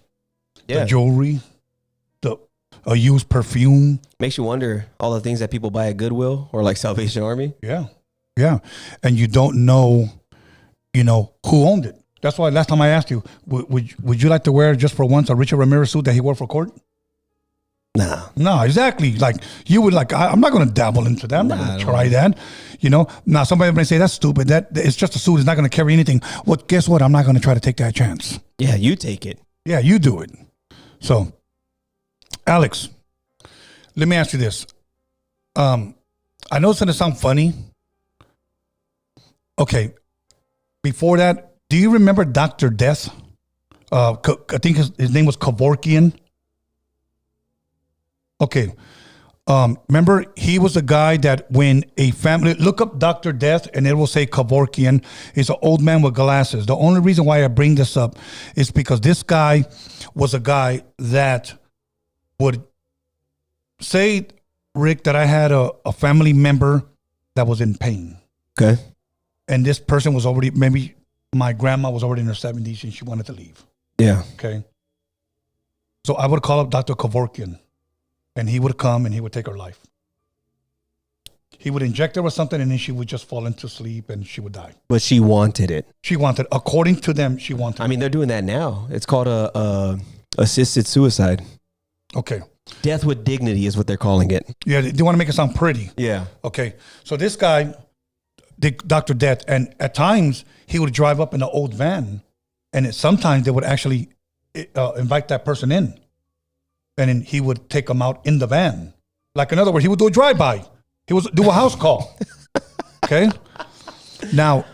the jewelry, a used perfume. Makes you wonder all the things that people buy at Goodwill or like Salvation Army. Yeah. And you don't know, who owned it. That's why last time I asked you, would you like to wear just for once a Richard Ramirez suit that he wore for court? Nah. No, exactly. Like you would I'm not going to dabble into that. I'm not going to try that. Now somebody may say that's stupid. That it's just a suit. It's not going to carry anything. Well, guess what? I'm not going to try to take that chance. Yeah, you take it. Yeah, you do it. So, Alex, let me ask you this. I know it's going to sound funny. Okay. Before that, do you remember Dr. Death? I think his name was Kevorkian. Okay. Remember, he was a guy that when a family, look up Dr. Death and it will say Kevorkian. He's an old man with glasses. The only reason why I bring this up is because this guy was a guy that would say, Rick, that I had a family member that was in pain. Okay. And this person was already, maybe my grandma was already in her 70s and she wanted to leave. Yeah. Okay. So I would call up Dr. Kevorkian. And he would come and he would take her life. He would inject her with something and then she would just fall into sleep and she would die. But she wanted it. According to them, she wanted it. I mean, they're doing that now. It's called a assisted suicide. Okay. Death with dignity is what they're calling it. Yeah, they want to make it sound pretty. Yeah. Okay. So this guy, Dr. Death, and at times he would drive up in an old van and sometimes they would actually invite that person in. And then he would take them out in the van. Like, in other words, he would do a drive-by. He would do a house call. Okay? Now,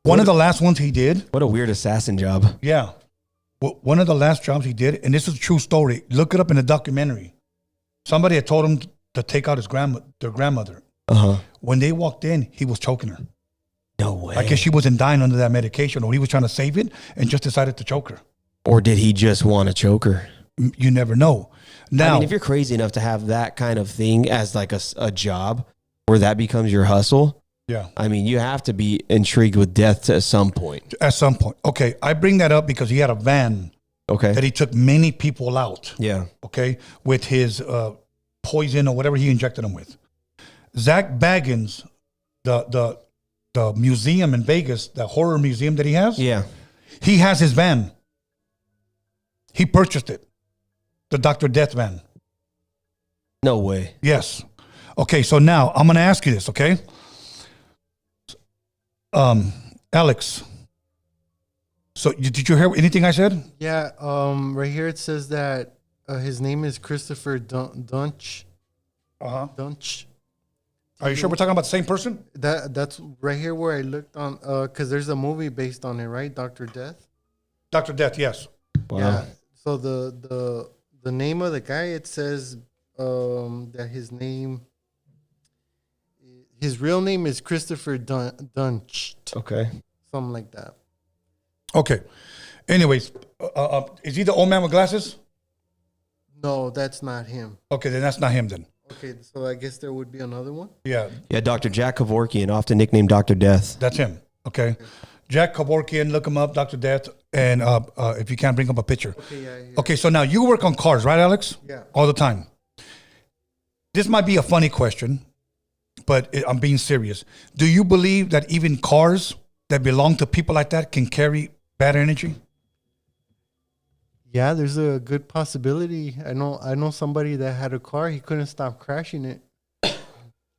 one of the last ones he did. What a weird assassin job. Yeah. Well, one of the last jobs he did, and this is a true story. Look it up in the documentary. Somebody had told him to take out their grandmother. Uh-huh. When they walked in, he was choking her. No way. I guess she wasn't dying under that medication, or he was trying to save it and just decided to choke her. Or did he just want to choke her? You never know. Now, I mean, if you're crazy enough to have that kind of thing as like a job where that becomes your hustle, yeah. I mean, you have to be intrigued with death at some point. At some point. Okay, I bring that up because he had a van that he took many people out. Yeah. Okay, with his poison or whatever he injected them with. Zach Baggins, the museum in Vegas, the horror museum that he has. Yeah. He has his van. He purchased it. The Dr. Death van. No way. Yes. Okay, so now I'm going to ask you this, okay? Alex. So did you hear anything I said? Yeah, right here it says that his name is Christopher Dunch. Uh-huh. Dunch. Are you sure we're talking about the same person? That's right here where I looked on, because there's a movie based on it, right? Dr. Death? Dr. Death, yes. Wow. Yeah. So the name of the guy, it says that his real name is Christopher Dunch. Okay. Something like that. Okay. Anyways, is he the old man with glasses? No, that's not him. Okay, then that's not him then. Okay, so I guess there would be another one. Yeah. Yeah, Dr. Jack Kevorkian, often nicknamed Dr. Death. That's him. Okay. Jack Kevorkian, look him up, Dr. Death, and if you can, bring up a picture. Okay, yeah. Okay, so now you work on cars, right, Alex? Yeah. All the time. This might be a funny question, but I'm being serious. Do you believe that even cars that belong to people like that can carry bad energy? Yeah, there's a good possibility. I know somebody that had a car. He couldn't stop crashing it.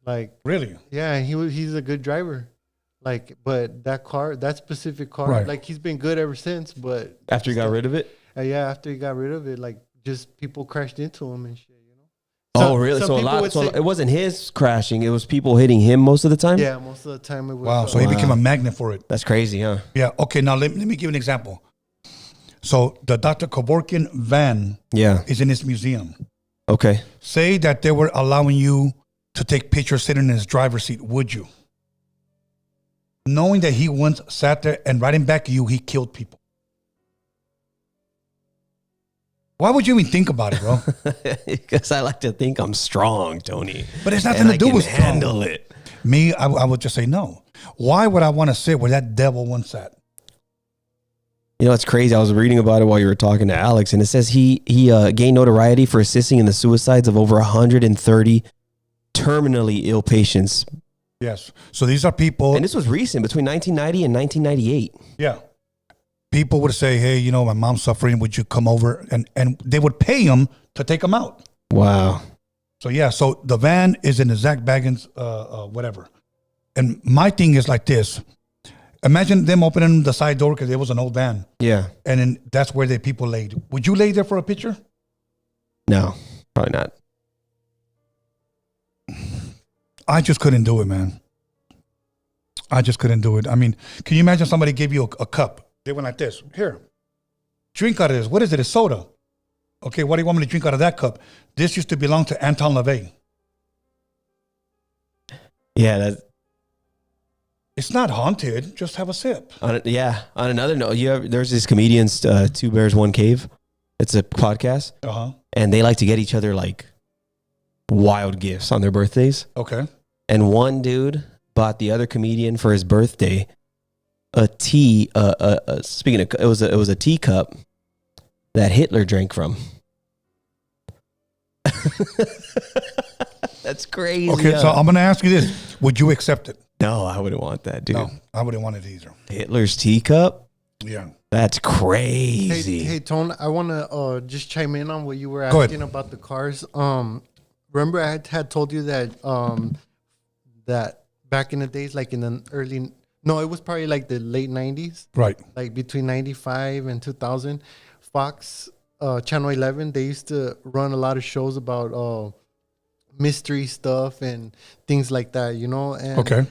Like, Really? yeah, he's a good driver. Like, but that specific car, Right. like he's been good ever since. But After he got rid of it? yeah, after he got rid of it, like just people crashed into him and shit. Oh, really? So it wasn't his crashing. It was people hitting him most of the time? Yeah, most of the time it was. Wow, so he became a magnet for it. That's crazy, huh? Yeah, okay, now let me give you an example. So the Dr. Kevorkian van Yeah. is in his museum. Okay. Say that they were allowing you to take pictures sitting in his driver's seat, would you? Knowing that he once sat there and writing back to you, he killed people. Why would you even think about it, bro? Because I like to think I'm strong, Tony. But it's nothing to do with strong. handle it. Me, I would just say no. Why would I want to sit where that devil once sat? You know, it's crazy. I was reading about it while you were talking to Alex, and it says he gained notoriety for assisting in the suicides of over 130 terminally ill patients. Yes. So these are people. And this was recent, between 1990 and 1998. Yeah. People would say, hey, you know, my mom's suffering. Would you come over? And they would pay him to take him out. Wow. So, yeah. So the van is in the Zach Baggins, whatever. And my thing is like this. Imagine them opening the side door because it was an old van. Yeah. And then that's where the people laid. Would you lay there for a picture? No, probably not. I just couldn't do it, man. I just couldn't do it. I mean, can you imagine somebody gave you a cup? They went like this. Here, drink out of this. What is it? It's soda. Okay, what do you want me to drink out of that cup? This used to belong to Anton LaVey. Yeah, It's not haunted. Just have a sip. on another note, there's these comedians, Two Bears, One Cave. It's a podcast. Uh-huh. And they like to get each other like wild gifts on their birthdays. Okay. And one dude bought the other comedian for his birthday it was a teacup that Hitler drank from. That's crazy. Okay, so I'm going to ask you this. Would you accept it? No, I wouldn't want that, dude. No, I wouldn't want it either. Hitler's teacup? Yeah. That's crazy. Hey, Tone, I want to just chime in on what you were asking about the cars. Remember I had told you that that back in the days, like in the it was probably like the late 90s. Right. Like between 95 and 2000, Fox Channel 11, they used to run a lot of shows about mystery stuff and things like that, you know? And Okay.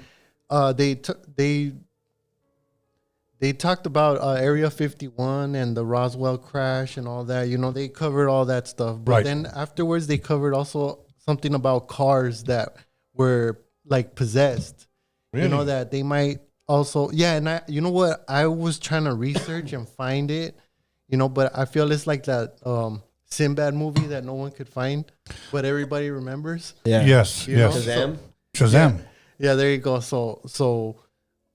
They talked about Area 51 and the Roswell crash and all that. You know, they covered all that stuff. But then afterwards, they covered also something about cars that were like possessed. Really? You know, that they might also, and you know what? I was trying to research and find it, you know, but I feel it's like that Sinbad movie that no one could find, but everybody remembers. Yeah. Yes. You Yes. know? Shazam. Yeah, there you go. So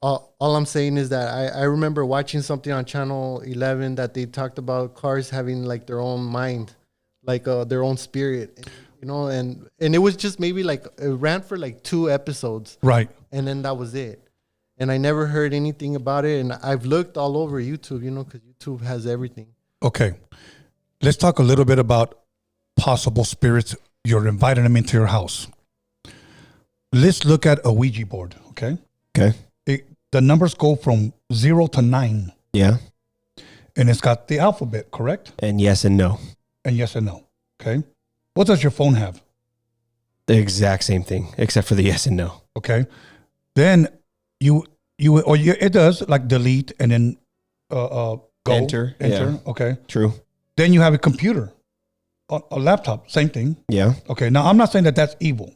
all I'm saying is that I remember watching something on Channel 11 that they talked about cars having like their own mind, like their own spirit, you know, and it was just maybe like it ran for like 2 episodes. Right. And then that was it. And I never heard anything about it. And I've looked all over YouTube, you know, because YouTube has everything. Okay. Let's talk a little bit about possible spirits. You're inviting them into your house. Let's look at a Ouija board, okay? Okay. The numbers go from 0 to 9. Yeah. And it's got the alphabet, correct? And yes and no. And yes and no, okay? What does your phone have? The exact same thing, except for the yes and no. Okay. Then it does like delete and then go. Enter. Yeah. Okay. True. Then you have a computer, a laptop, same thing. Yeah. Okay. Now, I'm not saying that that's evil,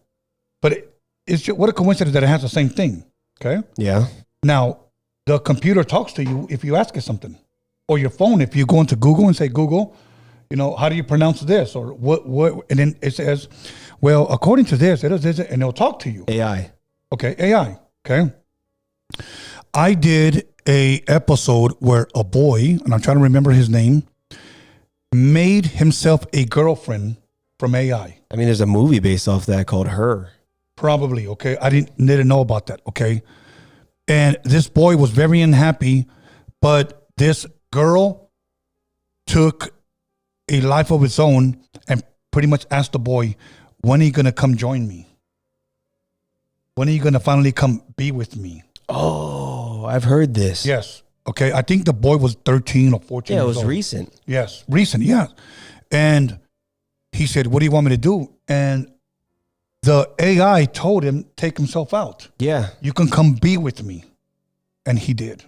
but it's just, what a coincidence that it has the same thing. Okay. Yeah. Now, the computer talks to you if you ask it something. or your phone, if you go into Google and say, Google, how do you pronounce this? Or what, and then it says, well, according to this, it is, and it'll talk to you. AI. Okay, AI. Okay. I did a episode where a boy, and I'm trying to remember his name, made himself a girlfriend from AI. I mean, there's a movie based off that called Her. Probably, okay. I didn't know about that, okay. And this boy was very unhappy, but this girl took a life of its own and pretty much asked the boy, when are you going to come join me? When are you going to finally come be with me? Oh, I've heard this. Yes. Okay. I think the boy was 13 or 14 Yeah, it years was old. recent. Yes. Recent. Yeah. And he said, what do you want me to do? And the AI told him, take himself out. Yeah. You can come be with me. And he did.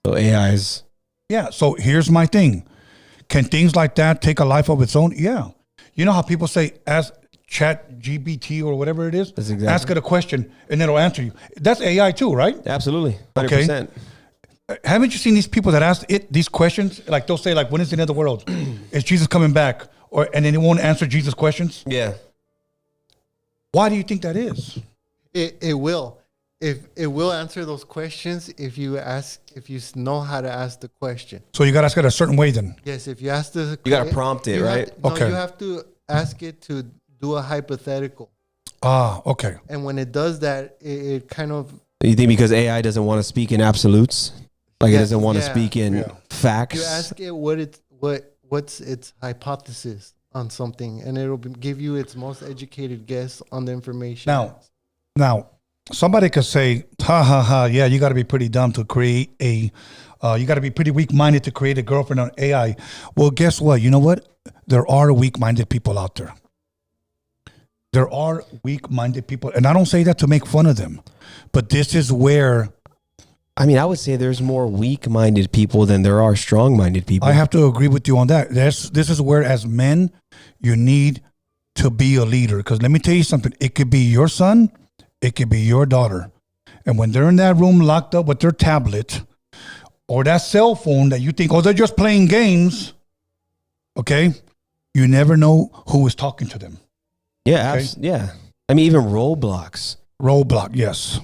So AI's. Yeah. So here's my thing. Can things like that take a life of its own? Yeah. You know how people say, ask ChatGPT or whatever it is? That's exactly. Ask it a question and it'll answer you. That's AI too, right? Absolutely. 100%. Okay. Haven't you seen these people that ask it these questions? Like they'll say, like, when is the end of the world? Is Jesus coming back? And then it won't answer Jesus' questions? Yeah. Why do you think that is? It will. If it will answer those questions if you know how to ask the question. So you got to ask it a certain way then? Yes, if you ask the You got to prompt it, right? Okay. You have to ask it to do a hypothetical. Ah, okay. And when it does that, it kind of... You think because AI doesn't want to speak in absolutes? Like it doesn't want to speak in facts? You ask it what's its hypothesis on something, and it'll give you its most educated guess on the information. Now, somebody could say, yeah, you got to be pretty dumb to create you got to be pretty weak-minded to create a girlfriend on AI. Well, guess what? You know what? There are weak-minded people out there. There are weak-minded people, and I don't say that to make fun of them, but this is where... I mean, I would say there's more weak-minded people than there are strong-minded people. I have to agree with you on that. This is where, as men, you need to be a leader. Because let me tell you something. It could be your son. It could be your daughter. And when they're in that room locked up with their tablet or that cell phone that you think, oh, they're just playing games, okay, you never know who is talking to them. Yeah, Okay? yeah. I mean, even Roblox. Roadblock, yes.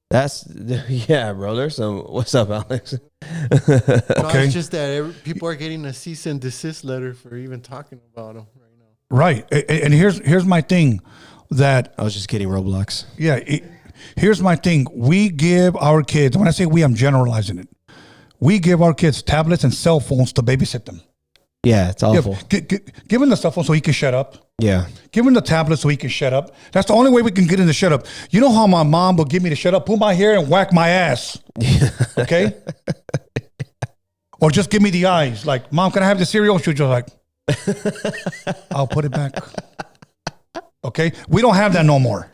That's, yeah, bro. There's some, what's up, Alex? No, Okay. it's just that people are getting a cease and desist letter for even talking about them right now. Right. And here's my thing that, I was just kidding, Roblox. yeah, here's my thing. We give our kids, when I say we, I'm generalizing it. We give our kids tablets and cell phones to babysit them. Yeah, it's awful. Give him the cell phone so he can shut up. Yeah. Give him the tablet so he can shut up. That's the only way we can get him to shut up. You know how my mom would give me to shut up? Pull my hair and whack my ass. Okay? Or just give me the eyes. Like, Mom, can I have the cereal? She'll just like, I'll put it back. Okay? We don't have that no more.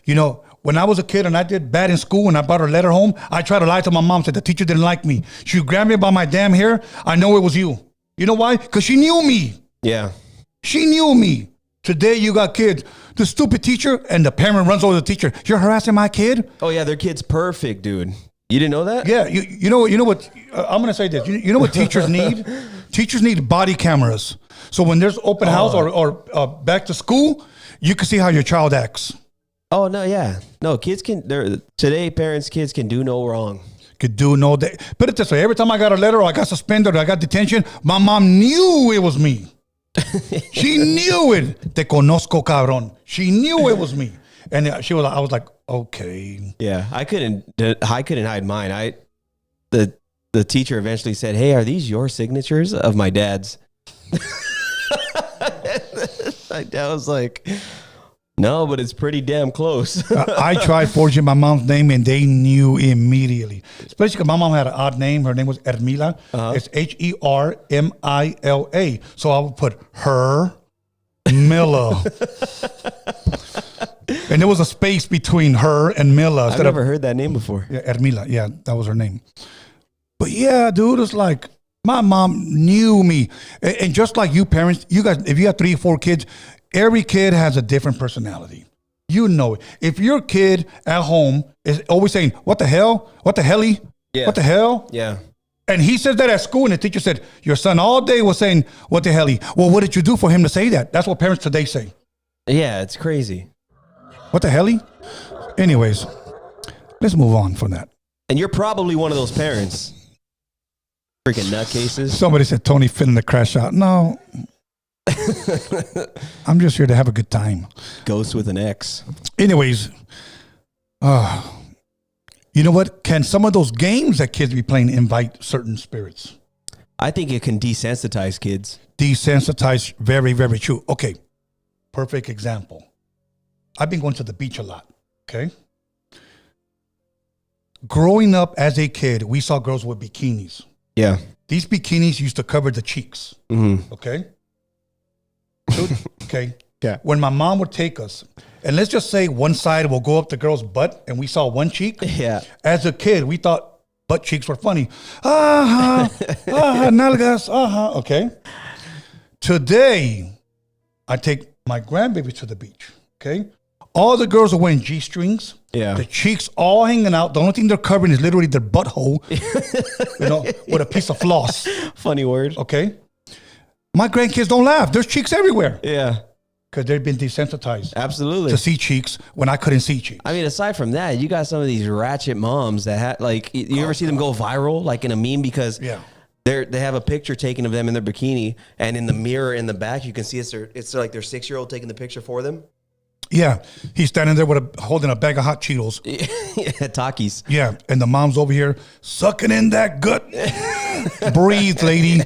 You know, when I was a kid and I did bad in school and I brought a letter home, I tried to lie to my mom, said the teacher didn't like me. She grabbed me by my damn hair. I know it was you. You know why? Because she knew me. Yeah. She knew me. Today you got kids. The stupid teacher and the parent runs over the teacher. You're harassing my kid? Oh, yeah, their kid's perfect, dude. You didn't know that? Yeah, you know what? I'm going to say this. You know what teachers need? Teachers need body cameras. So when there's open house or back to school, you can see how your child acts. Oh, no, yeah. No, kids today kids can do no wrong. Could do no day. Put it this way. Every time I got a letter or I got suspended or I got detention, my mom knew it was me. She knew it. Te conozco, cabrón. She knew it was me. And I was like, okay. Yeah, I couldn't hide mine. The teacher eventually said, "Hey, are these your signatures?" Of my dad's. My dad was like, "No, but it's pretty damn close." I tried forging my mom's name and they knew immediately. Especially because my mom had an odd name. Her name was Ermila. It's Hermila. So I would put her Milla. And there was a space between her and Milla. I've never heard that name before. Yeah, Ermila. Yeah, that was her name. But yeah, dude, it's like my mom knew me. And just like you parents, you guys, if you have 3 or 4 kids, every kid has a different personality. You know it. If your kid at home is always saying, "What the hell? What the helly? Yeah. What the hell?" Yeah. And he says that at school, and the teacher said, "Your son all day was saying, 'What the helly?'" Well, what did you do for him to say that? That's what parents today say. Yeah, it's crazy. What the helly? Anyways, let's move on from that. And you're probably one of those parents. Freaking nutcases. Somebody said Tony fitting the crash out. No. I'm just here to have a good time. Ghost with an X. Anyways, you know what? Can some of those games that kids be playing invite certain spirits? I think it can desensitize kids. Desensitize, very, very true. Okay, perfect example. I've been going to the beach a lot, okay? Growing up as a kid, we saw girls with bikinis. Yeah. These bikinis used to cover the cheeks, okay? Okay. Yeah. When my mom would take us, and let's just say one side will go up the girl's butt and we saw one cheek. Yeah. As a kid, we thought butt cheeks were funny. Nalgas, okay. Today, I take my grandbaby to the beach, okay? All the girls are wearing G-strings. Yeah. The cheeks all hanging out. The only thing they're covering is literally their butthole, with a piece of floss. Funny word. Okay. My grandkids don't laugh. There's cheeks everywhere. Yeah. Because they've been desensitized Absolutely. to see cheeks when I couldn't see cheeks. I mean, aside from that, you got some of these ratchet moms that have, like, you ever see them go viral, like in a meme, because they have a picture taken of them in their bikini, and in the mirror in the back, you can see it's like their 6-year-old taking the picture for them. Yeah, he's standing there holding a bag of hot Cheetos. Takis. Yeah, and the mom's over here sucking in that gut. Breathe, lady.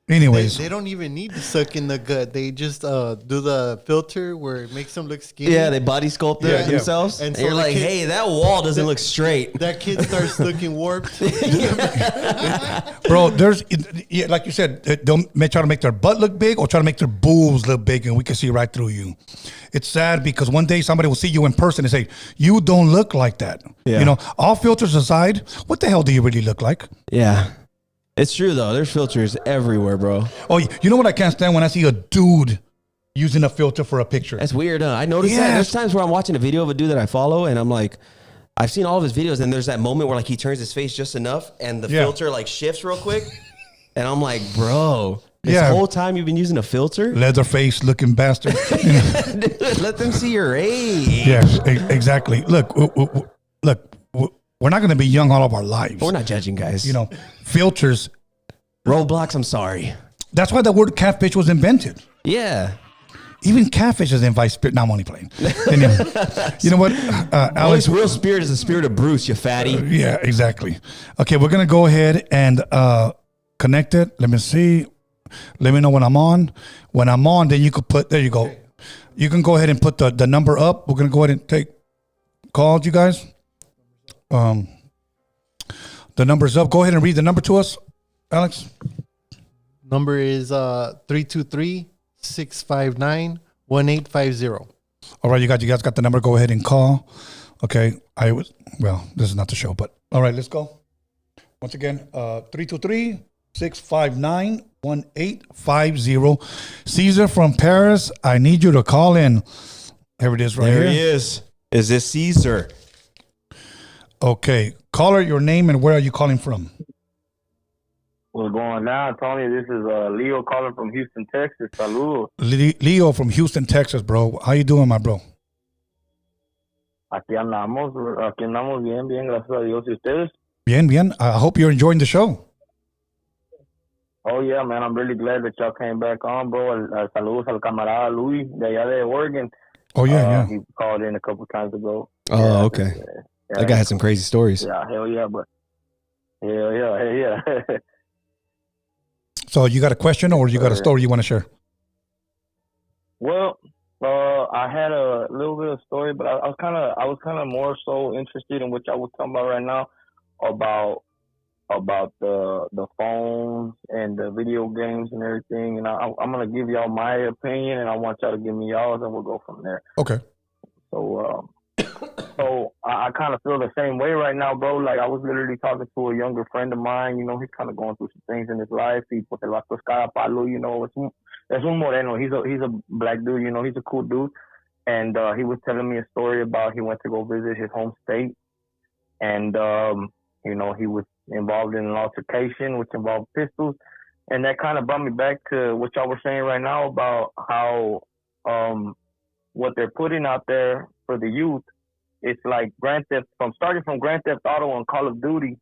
Anyways, they don't even need to suck in the gut. They just do the filter where it makes them look skinny. Yeah, they body sculpt themselves. And so you're like, hey, that wall doesn't look straight. That kid starts looking warped. Bro, there's, like you said, don't try to make their butt look big or try to make their boobs look big and we can see right through you. It's sad because one day somebody will see you in person and say, you don't look like that. Yeah. You know, all filters aside, what the hell do you really look like? Yeah. It's true, though. There's filters everywhere, bro. Oh, you know what I can't stand? When I see a dude using a filter for a picture. That's weird, huh? I noticed that. There's times where I'm watching a video of a dude that I follow, and I'm like, I've seen all of his videos, and there's that moment where like he turns his face just enough, and the filter like shifts real quick, and I'm like, bro, this whole time you've been using a filter? Leatherface looking bastard. Dude, let them see your age. Yes, exactly. Look, we're not going to be young all of our lives. We're not judging, guys. You know, filters. Roblox, I'm sorry. That's why the word catfish was invented. Yeah. Even catfish is invite spirit. Now I'm only playing. Anyway, you know what, Alex? Real spirit is the spirit of Bruce, you fatty. Yeah, exactly. Okay, we're going to go ahead and connect it. Let me see. Let me know when I'm on. When I'm on, then you could put, there you go. You can go ahead and put the number up. We're going to go ahead and take calls, you guys. The number's up. Go ahead and read the number to us, Alex. Number is 323-659-1850. All right, you guys got the number. Go ahead and call. Okay, this is not the show, but all right, let's go. Once again, 323-659-1850. Caesar from Paris, I need you to call in. Here it is right here. There he is. Is this Caesar? Okay, caller, your name and where are you calling from? What's going on, Tony? This is Leo calling from Houston, Texas. Saludos. Leo from Houston, Texas, bro. How you doing, my bro? Aquí andamos bien, gracias a Dios. ¿Y ustedes? Bien. I hope you're enjoying the show. Oh, yeah, man. I'm really glad that y'all came back on, bro. Saludos al camarada Luis de allá de Oregon. Oh, yeah. He called in a couple times ago. Oh, okay. That guy had some crazy stories. Yeah, hell yeah, but hell yeah. So you got a question or you got a story you want to share? Well, I had a little bit of story, but I was kind of more so interested in what y'all was talking about right now about the phones and the video games and everything. And I'm gonna give y'all my opinion, and I want y'all to give me y'all's, and we'll go from there. Okay. So I kind of feel the same way right now, bro. Like I was literally talking to a younger friend of mine. You know, he's kind of going through some things in his life. He put el vato es cada palo. You know, es un moreno. He's a black dude. You know, he's a cool dude. and he was telling me a story about he went to go visit his home state, and you know, he was involved in an altercation which involved pistols, and that kind of brought me back to what y'all were saying right now about how what they're putting out there for the youth. It's like starting from Grand Theft Auto and Call of Duty.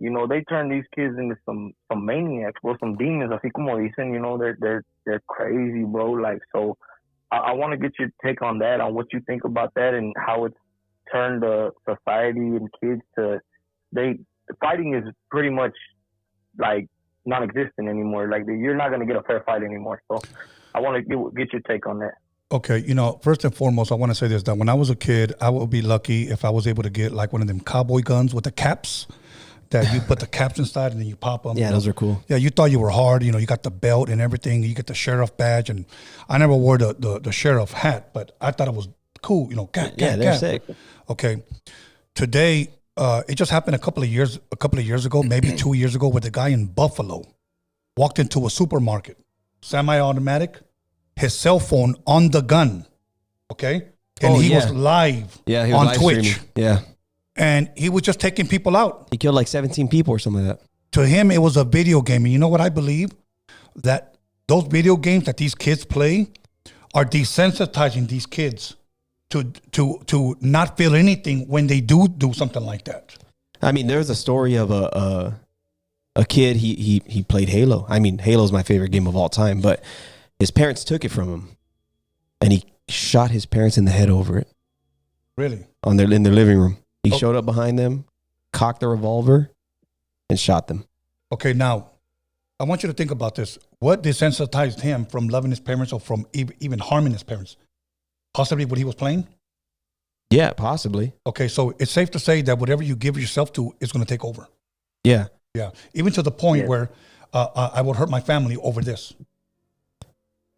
You know, they turn these kids into some maniacs, bro, some demons. Así como dicen, you know, they're crazy, bro. Like, so I want to get your take on that, on what you think about that, and how it's turned the society and kids to fighting is pretty much like non-existent anymore. Like, you're not gonna get a fair fight anymore. So I want to get your take on that. Okay, you know, first and foremost, I want to say this, that when I was a kid, I would be lucky if I was able to get like one of them cowboy guns with the caps, that you put the caps inside and then you pop them. Yeah, those are cool. Yeah, you thought you were hard. You know, you got the belt and everything. You get the sheriff badge. And I never wore the sheriff hat, but I thought it was cool. You know, they're sick. Okay. Today, it just happened a couple of years ago, maybe 2 years ago, where the guy in Buffalo walked into a supermarket, semi-automatic, his cell phone on the gun, okay? And he was live he was on live Twitch. streaming. Yeah. And he was just taking people out. He killed like 17 people or something like that. To him, it was a video game. And you know what I believe? That those video games that these kids play are desensitizing these kids to not feel anything when they do something like that. I mean, there's a story of a kid, he played Halo. I mean, Halo's my favorite game of all time, but his parents took it from him, and he shot his parents in the head over it. Really? In their living room. He showed up behind them, cocked the revolver, and shot them. Okay, now, I want you to think about this. What desensitized him from loving his parents or from even harming his parents? Possibly what he was playing? Yeah, possibly. Okay, so it's safe to say that whatever you give yourself to is going to take over. Yeah. Yeah, even to the point where I would hurt my family over this.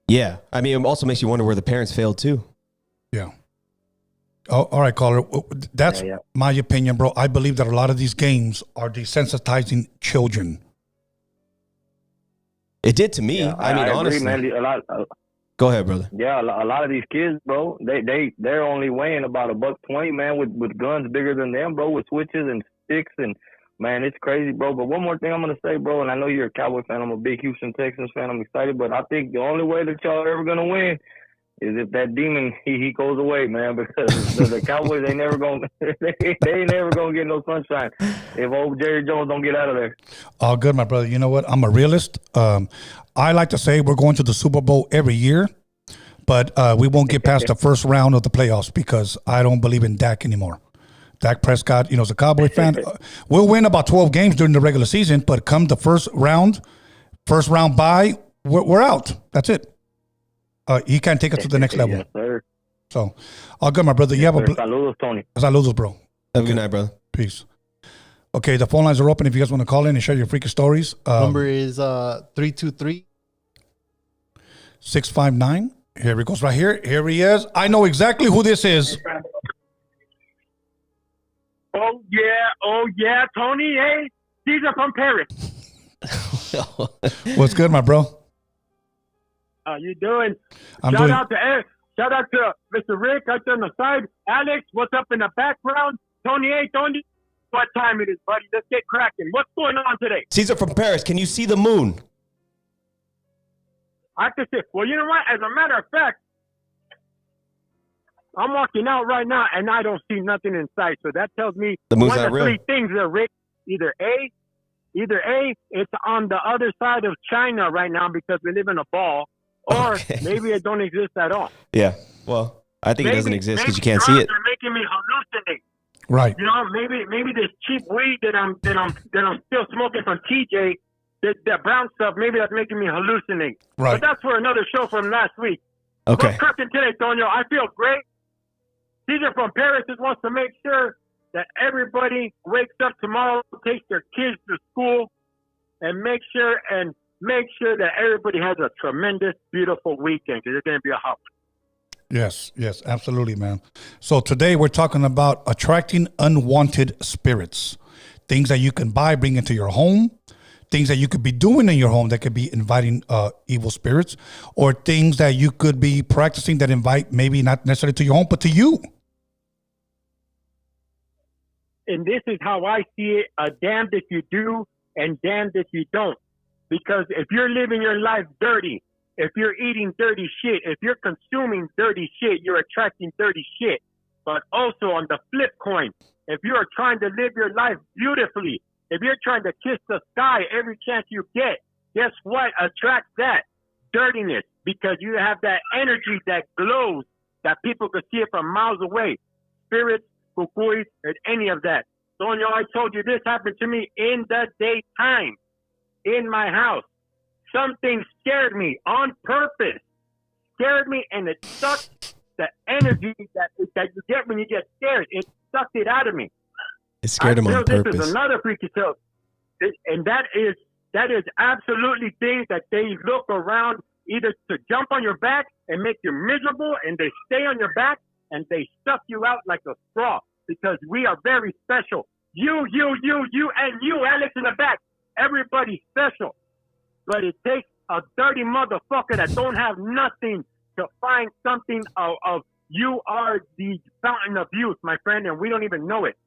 Yeah. I mean, it also makes you wonder where the parents failed too. Yeah. Oh, all right, caller. That's my opinion, bro. I believe that a lot of these games are desensitizing children. It did to me. Yeah, I mean, honestly. agree, man. Go ahead, brother. Yeah, a lot of these kids, bro, they're only weighing about $120, man, with guns bigger than them, bro, with switches and sticks, and man, it's crazy, bro. But one more thing I'm gonna say, bro, and I know you're a Cowboy fan. I'm a big Houston Texans fan. I'm excited, but I think the only way that y'all are ever gonna win is if that demon he goes away, man. Because the Cowboys ain't never gonna they ain't never gonna get no sunshine if old Jerry Jones don't get out of there. Oh, good, my brother. You know what? I'm a realist. I like to say we're going to the Super Bowl every year, but we won't get past the first round of the playoffs because I don't believe in Dak anymore. Dak Prescott, you know, as a Cowboy fan, we'll win about 12 games during the regular season, but come the first round bye, we're out. That's it. He can't take us to the next level. Yes, sir. So, all good, my brother. You have Saludos, Tony. Saludos, bro. Have a good night, brother. Peace. Okay, the phone lines are open if you guys want to call in and share your freaky stories. Number is 323 659. Here he goes right here. Here he is. I know exactly who this is. Oh yeah, Tony. Hey, Caesar from Paris. What's good, my bro? How you doing? I'm Shout doing. out to Mr. Rick out there on the side. Alex, what's up in the background? Tony, hey, Tony. What time it is, buddy? Let's get cracking. What's going on today? Caesar from Paris, can you see the moon? I can say, well, you know what? As a matter of fact, I'm walking out right now and I don't see nothing in sight. So that tells me The moon's one not of real. three things there, Rick. Either A, it's on the other side of China right now because we live in a ball, or Okay. maybe it don't exist at all. Yeah. Well, I think it doesn't exist because you can't see drugs it. are making me hallucinate. Right. You know, maybe this cheap weed that I'm still smoking from TJ, that brown stuff, maybe that's making me hallucinate. Right. But that's for another show from last week. Okay. What's cracking today, Tonio? I feel great. Caesar from Paris just wants to make sure that everybody wakes up tomorrow, takes their kids to school, and make sure that everybody has a tremendous, beautiful weekend because it's going to be a hot one. Yes, absolutely, man. So today we're talking about attracting unwanted spirits, things that you can buy, bring into your home things that you could be doing in your home that could be inviting evil spirits, or things that you could be practicing that invite maybe not necessarily to your home, but to you. And this is how I see it, damned if you do and damned if you don't. Because if you're living your life dirty, if you're eating dirty shit, if you're consuming dirty shit, you're attracting dirty shit. But also on the flip coin, if you're trying to live your life beautifully, if you're trying to kiss the sky every chance you get, guess what? Attract that dirtiness, because you have that energy that glows, that people can see it from miles away. Spirits, kukuis, and any of that. Sonia, I told you this happened to me in the daytime, in my house. Something scared me on purpose. Scared me, and it sucked the energy that you get when you get scared. It sucked it out of me. It scared him on purpose. This is another freaky tale. And that is absolutely things that they look around either to jump on your back and make you miserable, and they stay on your back, and they suck you out like a straw, because we are very special. You, and you, Alex, in the back. Everybody's special. But it takes a dirty motherfucker that don't have nothing to find something of you are the fountain of youth, my friend, and we don't even know it.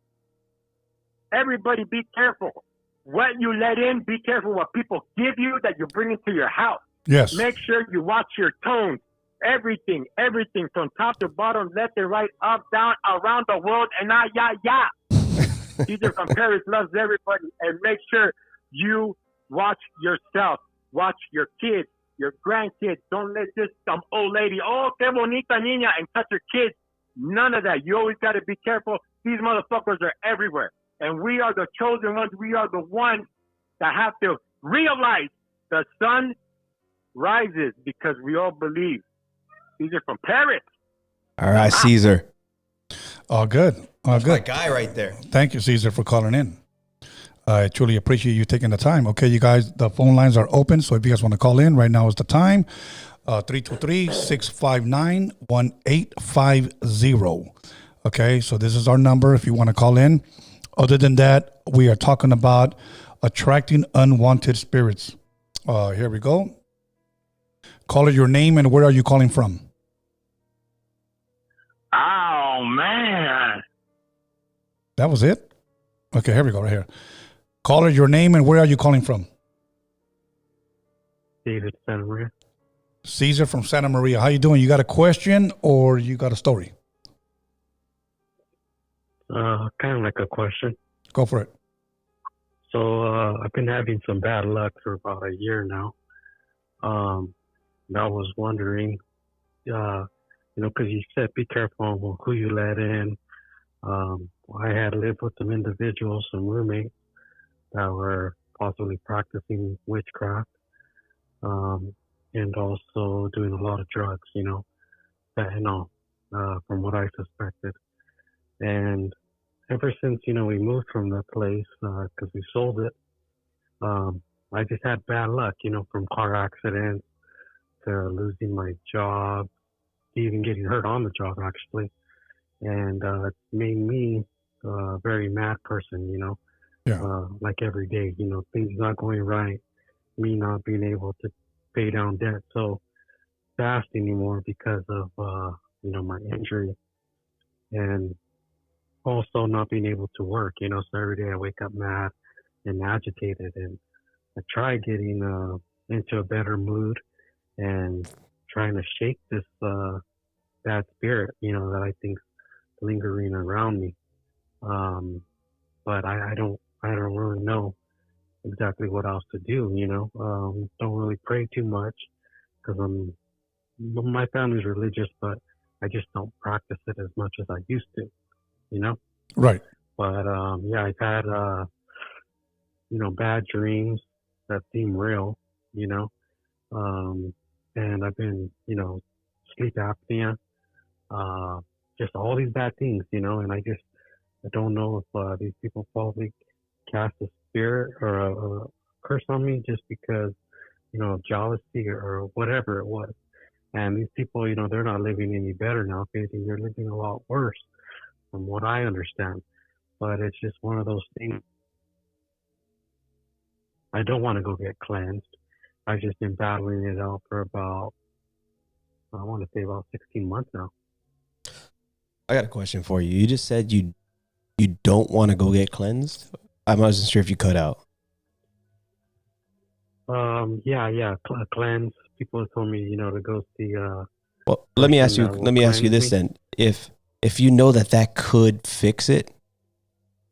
Everybody be careful. What you let in, be careful what people give you that you bring into your house. Yes. Make sure you watch your tones. Everything from top to bottom, left and right, up, down, around the world, and yeah. Caesar from Paris loves everybody, and make sure you watch yourself, watch your kids, your grandkids. Don't let this some old lady, oh, que bonita niña, and touch your kids. None of that. You always got to be careful. These motherfuckers are everywhere, and we are the chosen ones. We are the ones that have to realize the sun rises because we all believe. These are from Paris. All right, Caesar. All good. All good. My guy right there. Thank you, Caesar, for calling in. I truly appreciate you taking the time. Okay, you guys, the phone lines are open. So if you guys want to call in, right now is the time. 323-659-1850. Okay, so this is our number if you want to call in. Other than that, we are talking about attracting unwanted spirits. Here we go. Call it your name and where are you calling from? Oh, man. That was it? Okay, here we go, right here. Call it your name and where are you calling from? David Santa Maria. Caesar from Santa Maria. How you doing? You got a question or you got a story? Kind of like a question. Go for it. So I've been having some bad luck for about a year now. And I was wondering, because you said be careful on who you let in. I had lived with some individuals, some roommates that were possibly practicing witchcraft, and also doing a lot of drugs, from what I suspected. And ever since, we moved from the place, because we sold it, I just had bad luck, from car accidents to losing my job, even getting hurt on the job, actually. And it made me a very mad person, like every day, things not going right, me not being able to pay down debt so fast anymore because of, my injury, and also not being able to work, so every day I wake up mad and agitated, and I try getting into a better mood and trying to shake this bad spirit, that I think's lingering around me. But I don't really know exactly what else to do, don't really pray too much because my family's religious, but I just don't practice it as much as I used to, Right. But I've had bad dreams that seem real, and I've been, sleep apnea, just all these bad things, and I don't know if these people probably cast a spirit or a curse on me just because, of jealousy or whatever it was. And these people, they're not living any better now. If anything, they're living a lot worse from what I understand. But it's just one of those things. I don't want to go get cleansed. I've just been battling it out for about, I want to say about 16 months now. I got a question for you. You just said you don't want to go get cleansed. I wasn't sure if you cut out. Cleanse. People have told me, to go see. Well, let me ask you this then. If you know that could fix it,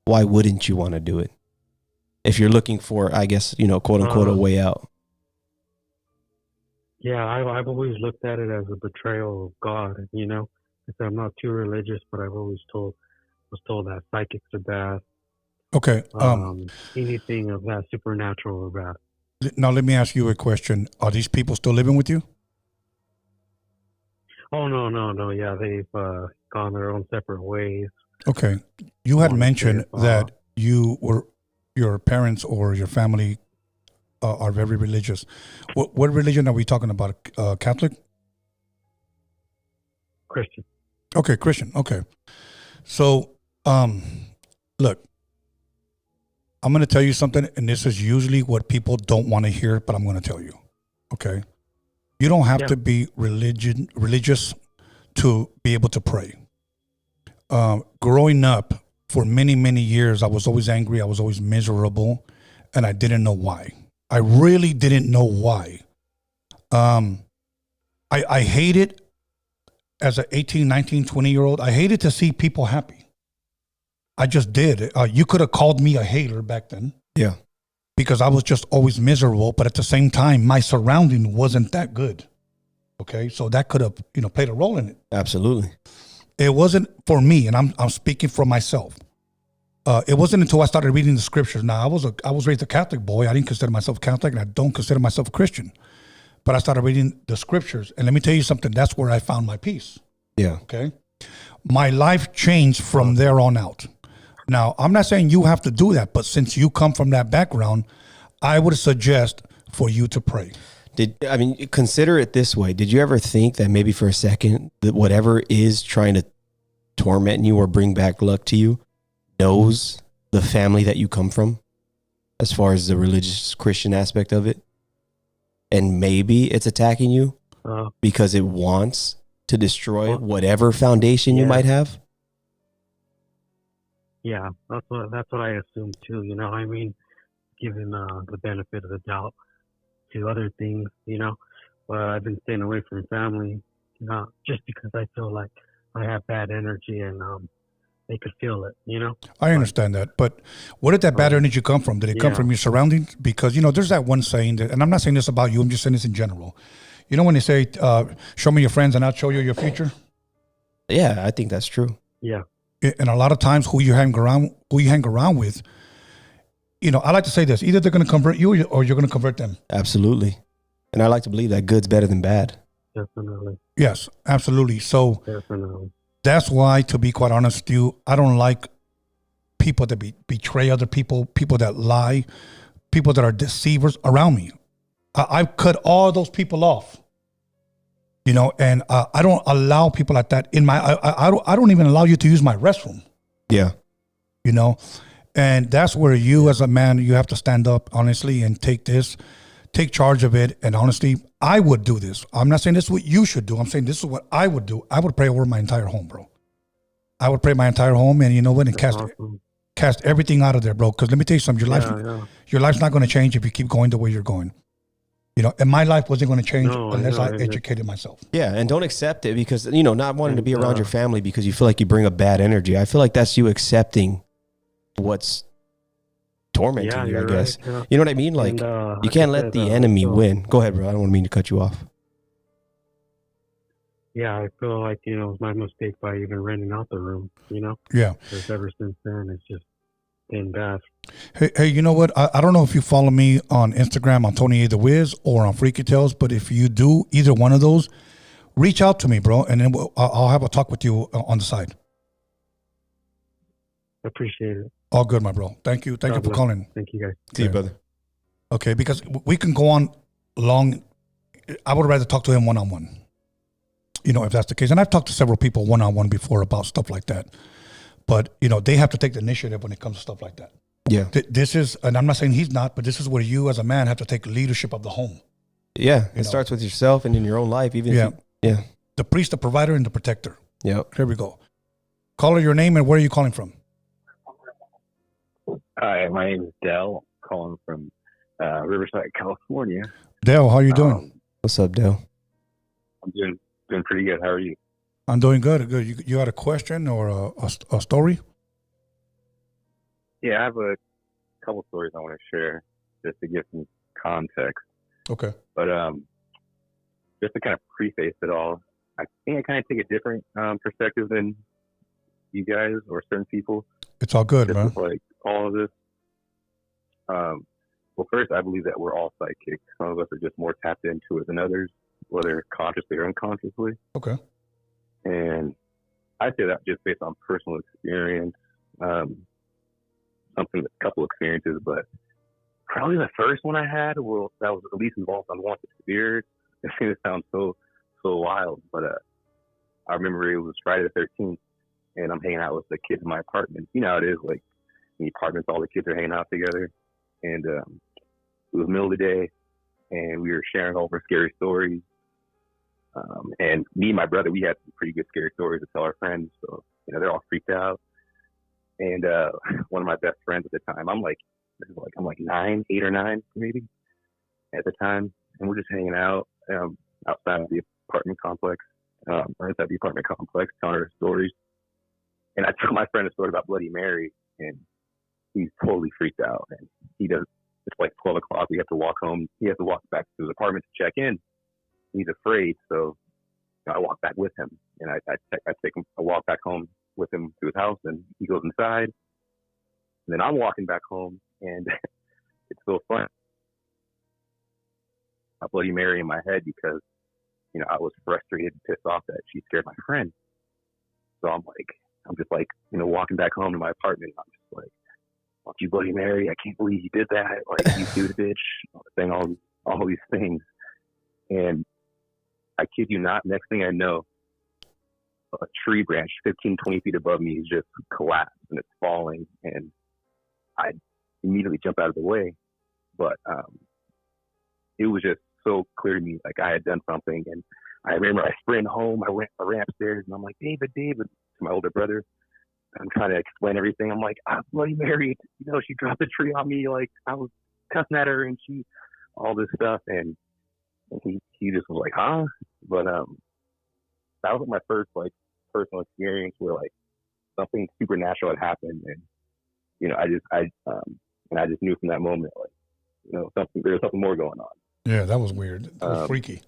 why wouldn't you want to do it? If you're looking for, I guess, quote unquote, a way out. Yeah, I've always looked at it as a betrayal of God. I'm not too religious, but I've always was told that psychics are bad. Okay. Anything of that supernatural are bad. Now let me ask you a question. Are these people still living with you? Oh, no. Yeah, they've gone their own separate ways. Okay. You had mentioned that your parents or your family are very religious. What religion are we talking about? Catholic? Christian. Okay, Christian. Okay. So, look, I'm going to tell you something, and this is usually what people don't want to hear, but I'm going to tell you. Okay. You don't have to be religious to be able to pray. Growing up for many, many years, I was always angry. I was always miserable, and I didn't know why. I really didn't know why. I hated, as an 18, 19, 20-year-old, I hated to see people happy. I just did. You could have called me a hater back then. Yeah. Because I was just always miserable, but at the same time, my surrounding wasn't that good. Okay, so that could have, played a role in it. Absolutely. It wasn't for me, and I'm speaking for myself. It wasn't until I started reading the scriptures. Now, I was raised a Catholic boy. I didn't consider myself Catholic, and I don't consider myself a Christian. But I started reading the scriptures, and let me tell you something. That's where I found my peace. Yeah. Okay. My life changed from there on out. Now, I'm not saying you have to do that, but since you come from that background, I would suggest for you to pray. Consider it this way. Did you ever think that maybe for a second that whatever is trying to torment you or bring back luck to you knows the family that you come from as far as the religious Christian aspect of it? And maybe it's attacking you because it wants to destroy whatever foundation you might have? Yeah, that's what I assume too. Given the benefit of the doubt to other things, but I've been staying away from family, just because I feel like I have bad energy and they could feel it. I understand that, but where did that bad energy come from? Did it come from your surroundings? Because there's that one saying that, and I'm not saying this about you. I'm just saying this in general. When they say, "Show me your friends, and I'll show you your future." Yeah, I think that's true. Yeah. And a lot of times who you hang around with, I like to say this, either they're going to convert you or you're going to convert them. Absolutely. And I like to believe that good's better than bad. Definitely. Yes, absolutely. So Definitely. That's why, to be quite honest with you, I don't like people that betray other people, people that lie, people that are deceivers around me. I cut all those people off. And I don't allow people like that in my. I don't even allow you to use my restroom. Yeah. And that's where you, as a man, you have to stand up honestly and take charge of it. And honestly, I would do this. I'm not saying this is what you should do. I'm saying this is what I would do. I would pray over my entire home, bro. I would pray my entire home, and and cast everything out of there, bro. Because let me tell you something. Your life's not going to change if you keep going the way you're going. And my life wasn't going to change unless I educated myself. Yeah, and don't accept it because, not wanting to be around your family because you feel like you bring a bad energy. I feel like that's you accepting what's tormenting you, I guess. Right, yeah. You know what I mean? Like, you can't let the enemy win. Go ahead, bro. I don't want to mean to cut you off. Yeah, I feel like, it was my mistake by even renting out the room, Yeah. Because ever since then, it's just been bad. Hey, you know what? I don't know if you follow me on Instagram on Tony A. The Wiz or on Freaky Tales, but if you do either one of those, reach out to me, bro, and then I'll have a talk with you on the side. Appreciate it. All good, my bro. Thank you. Thank you for calling. Thank you, guys. See you, brother. Okay, because we can go on long. I would rather talk to him one-on-one, if that's the case. And I've talked to several people one-on-one before about stuff like that. But, they have to take the initiative when it comes to stuff like that. Yeah. This is, and I'm not saying he's not, but this is where you as a man have to take leadership of the home. Yeah. It starts with yourself and in your own life. Even if you, The priest, the provider, and the protector. Yep. Here we go. Caller, your name and where are you calling from? Hi, my name is Dell, calling from Riverside, California. Dale, how are you doing? What's up, Dale? I'm doing pretty good. How are you? I'm doing good. Good. You had a question or a story? Yeah, I have a couple stories I want to share just to give some context. Okay. But just to kind of preface it all, I think I kind of take a different perspective than you guys or certain people. It's all good, man. Like all of this. Well, first, I believe that we're all psychic. Some of us are just more tapped into it than others, whether consciously or unconsciously. Okay. And I say that just based on personal experience, a couple experiences, but probably the first one I had, that was at least involved unwanted spirits. It sounds so wild, but I remember it was Friday the 13th, and I'm hanging out with the kids in my apartment. You know how it is, like in the apartments, all the kids are hanging out together, and it was the middle of the day, and we were sharing all of our scary stories. And me and my brother, we had some pretty good scary stories to tell our friends. So, they're all freaked out. And one of my best friends at the time, I'm like 8 or 9 maybe at the time. And we're just hanging out outside of the apartment complex, or inside the apartment complex, telling our stories. And I told my friend a story about Bloody Mary, and he's totally freaked out. And it's like 12 o'clock. We have to walk home. He has to walk back to his apartment to check in. He's afraid, so I walk back with him, and I walk back home with him to his house, and he goes inside, and then I'm walking back home, and it's so fun. A Bloody Mary in my head because I was frustrated and pissed off that she scared my friend. So I'm just walking back home to my apartment. I'm just like, "Fuck you, Bloody Mary! I can't believe you did that! Like, you stupid bitch!" Saying all these things, and I kid you not, next thing I know, a tree branch 15, 20 feet above me is just collapsed and it's falling, and I immediately jump out of the way. But it was just so clear to me, like I had done something. And I remember I sprinted home, I ran upstairs, and I'm like, David, to my older brother. I'm trying to explain everything. I'm like, Bloody Mary, she dropped a tree on me, like I was cussing at her, and she, all this stuff. And he just was like, huh? But that was my first personal experience where something supernatural had happened, and I just knew from that moment there was something more going on. Yeah, that was weird. That was freaky.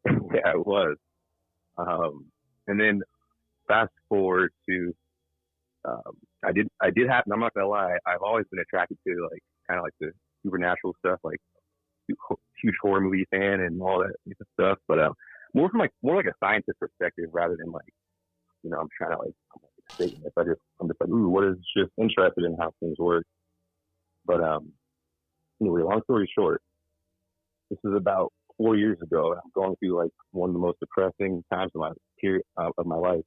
Yeah, it was. And then fast forward to I did happen. I'm not gonna lie. I've always been attracted to kind of the supernatural stuff, huge horror movie fan and all that stuff, but more from a scientist perspective rather than I'm trying to statement. I'm just ooh, what is just interested in how things work. But anyway, long story short, this is about 4 years ago. I'm going through one of the most depressing times of my life.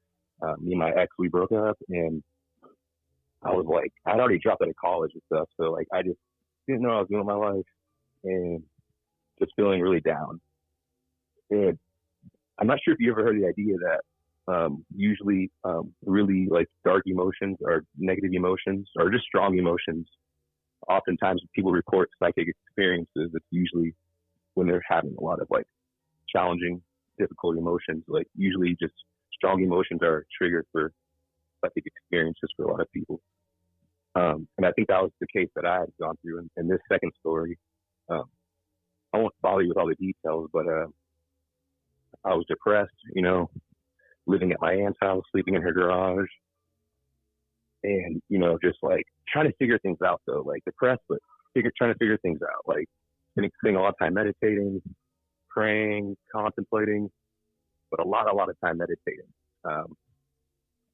Me and my ex, we broke up, and I was I'd already dropped out of college and stuff, so I just didn't know what I was doing with my life, and just feeling really down. And I'm not sure if you ever heard the idea that usually really dark emotions or negative emotions or just strong emotions, oftentimes people report psychic experiences. It's usually when they're having a lot of challenging, difficult emotions. Usually just strong emotions are triggered for psychic experiences for a lot of people. And I think that was the case that I had gone through in this second story. I won't bother you with all the details, but I was depressed, living at my aunt's house, sleeping in her garage, and just trying to figure things out. Though, depressed, but trying to figure things out. Spending a lot of time meditating, praying, contemplating, but a lot of time meditating.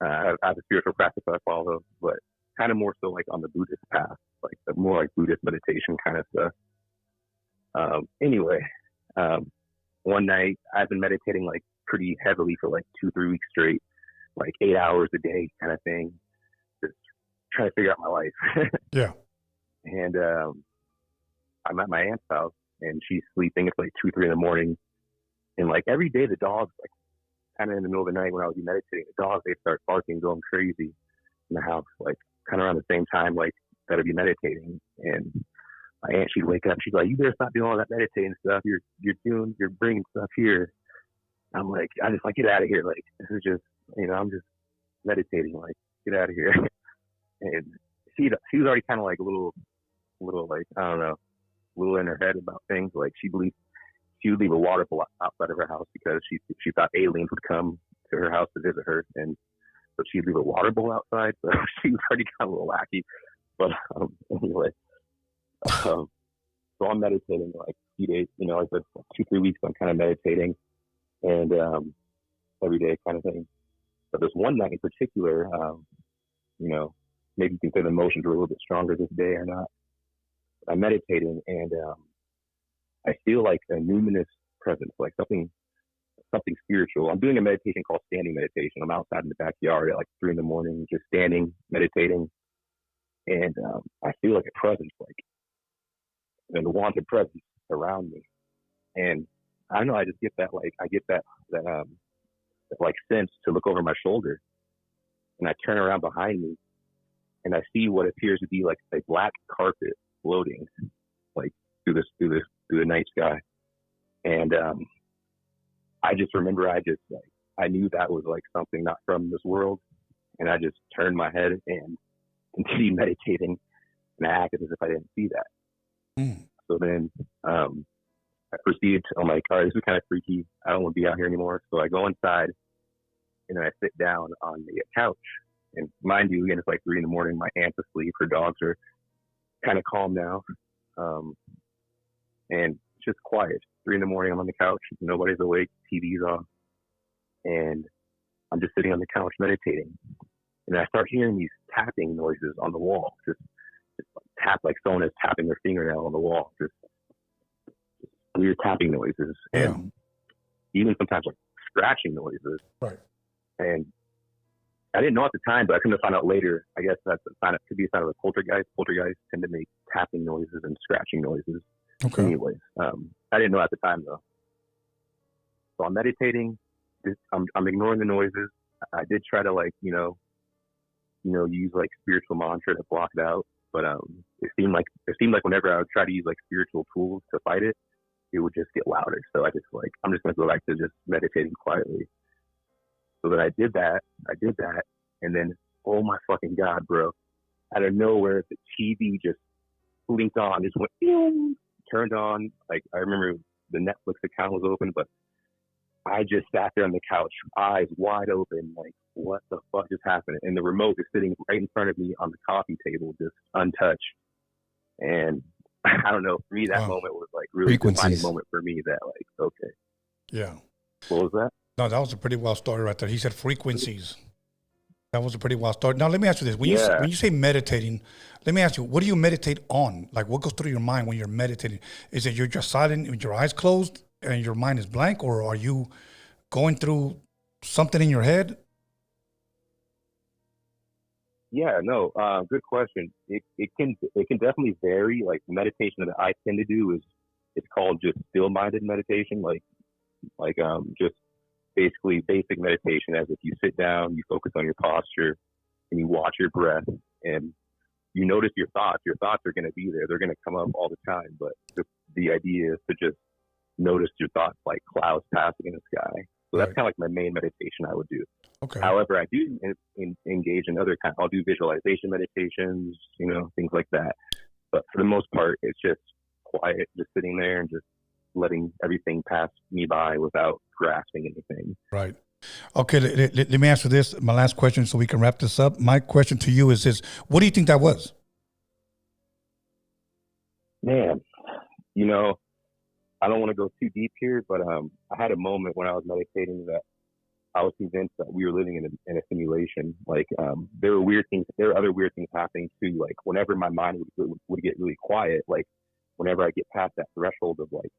I have a spiritual practice I follow, but kind of more so on the Buddhist path, the more Buddhist meditation kind of stuff. Anyway, one night I've been meditating pretty heavily for 2-3 weeks straight, 8 hours a day kind of thing, just trying to figure out my life. Yeah. And I'm at my aunt's house, and she's sleeping. It's like 2, 3 in the morning, and like every day the dogs, like kind of in the middle of the night when I would be meditating, the dogs, they start barking, going crazy in the house, like kind of around the same time like that I'd be meditating. And my aunt, she'd wake up, she's like, "You better stop doing all that meditating stuff. You're bringing stuff here." I'm like, I just like, get out of here. Like, this is just, I'm just meditating. Like, get out of here. And she was already kind of like a little like, I don't know, a little in her head about things. Like, she believed she would leave a water bowl outside of her house because she thought aliens would come to her house to visit her, and so she'd leave a water bowl outside. So she was already kind of a little wacky. But anyway, so I'm meditating like a few days, like 2, 3 weeks. I'm kind of meditating, and every day kind of thing. But there's one night in particular, maybe you can say the emotions were a little bit stronger this day or not. I'm meditating, and I feel like a numinous presence, like something spiritual. I'm doing a meditation called standing meditation. I'm outside in the backyard at like 3 in the morning, just standing, meditating. And I feel like a presence, like an unwanted presence around me. And I don't know, I just get that, like, I get that like sense to look over my shoulder. And I turn around behind me, and I see what appears to be like a black carpet floating, like through the night sky. And I just remember, I knew that was like something not from this world, and I just turned my head and continued meditating, and I acted as if I didn't see that. So then I proceeded to, I'm like, all right, this is kind of freaky. I don't want to be out here anymore. So I go inside, and then I sit down on the couch. And mind you, again, it's like 3 in the morning. My aunt's asleep. Her dogs are kind of calm now. And it's just quiet. 3 in the morning, I'm on the couch. Nobody's awake. TV's off. And I'm just sitting on the couch meditating. And I start hearing these tapping noises on the wall. Just tap, like someone is tapping their fingernail on the wall. Just weird tapping noises. And even sometimes like scratching noises. Right. And I didn't know at the time, but I couldn't find out later. I guess that's a sign. It could be a sign of a poltergeist. Poltergeists tend to make tapping noises and scratching noises. Okay. Anyways, I didn't know at the time though. So I'm meditating. I'm ignoring the noises. I did try to use like spiritual mantra to block it out, but it seemed like whenever I would try to use like spiritual tools to fight it, it would just get louder. So I just I'm just gonna go back to just meditating quietly. So then I did that, and then, oh my fucking God, bro. Out of nowhere, the TV just blinked on, just went, turned on. Like, I remember the Netflix account was open, but I just sat there on the couch, eyes wide open, like, what the fuck just happened? And the remote is sitting right in front of me on the coffee table, just untouched. And I don't know, for me, that moment was like really a defining moment for me that, like, okay. Yeah. What was that? No, that was a pretty wild story right there. He said frequencies. That was a pretty wild story. Now, let me ask you this. When you say meditating, let me ask you, what do you meditate on? Like, what goes through your mind when you're meditating? Is it you're just silent with your eyes closed and your mind is blank, or are you going through something in your head? Yeah, no, good question. It can definitely vary. Like, meditation that I tend to do it's called just still-minded meditation, like just basically basic meditation, as if you sit down, you focus on your posture, and you watch your breath, and you notice your thoughts. Your thoughts are going to be there. They're going to come up all the time, but the idea is to just notice your thoughts like clouds passing in the sky. So that's kind of like my main meditation I would do. Okay. However, I do engage in other I'll do visualization meditations, things like that. But for the most part, it's just quiet, just sitting there and just letting everything pass me by without grasping anything. Right. Okay, let me ask you this, my last question, so we can wrap this up. My question to you is this: what do you think that was? Man, I don't want to go too deep here, but I had a moment when I was meditating that I was convinced that we were living in a simulation. Like, there were other weird things happening too. Like, whenever my mind would get really quiet, like whenever I get past that threshold of like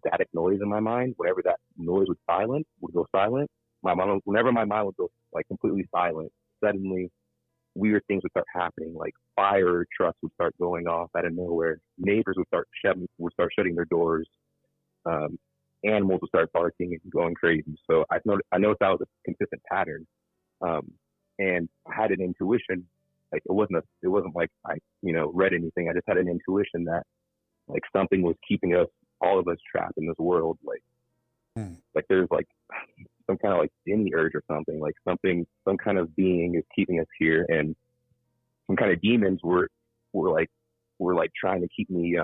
static noise in my mind, whenever that noise would go silent, whenever my mind would go like completely silent, suddenly, weird things would start happening, like fire trucks would start going off out of nowhere. Neighbors would start shutting their doors. Animals would start barking and going crazy. So I noticed that was a consistent pattern. And I had an intuition, like it wasn't like I, read anything. I just had an intuition that like something was keeping all of us trapped in this world. Like there's like some kind of like Denny urge or something, like some kind of being is keeping us here, and some kind of demons were trying to keep me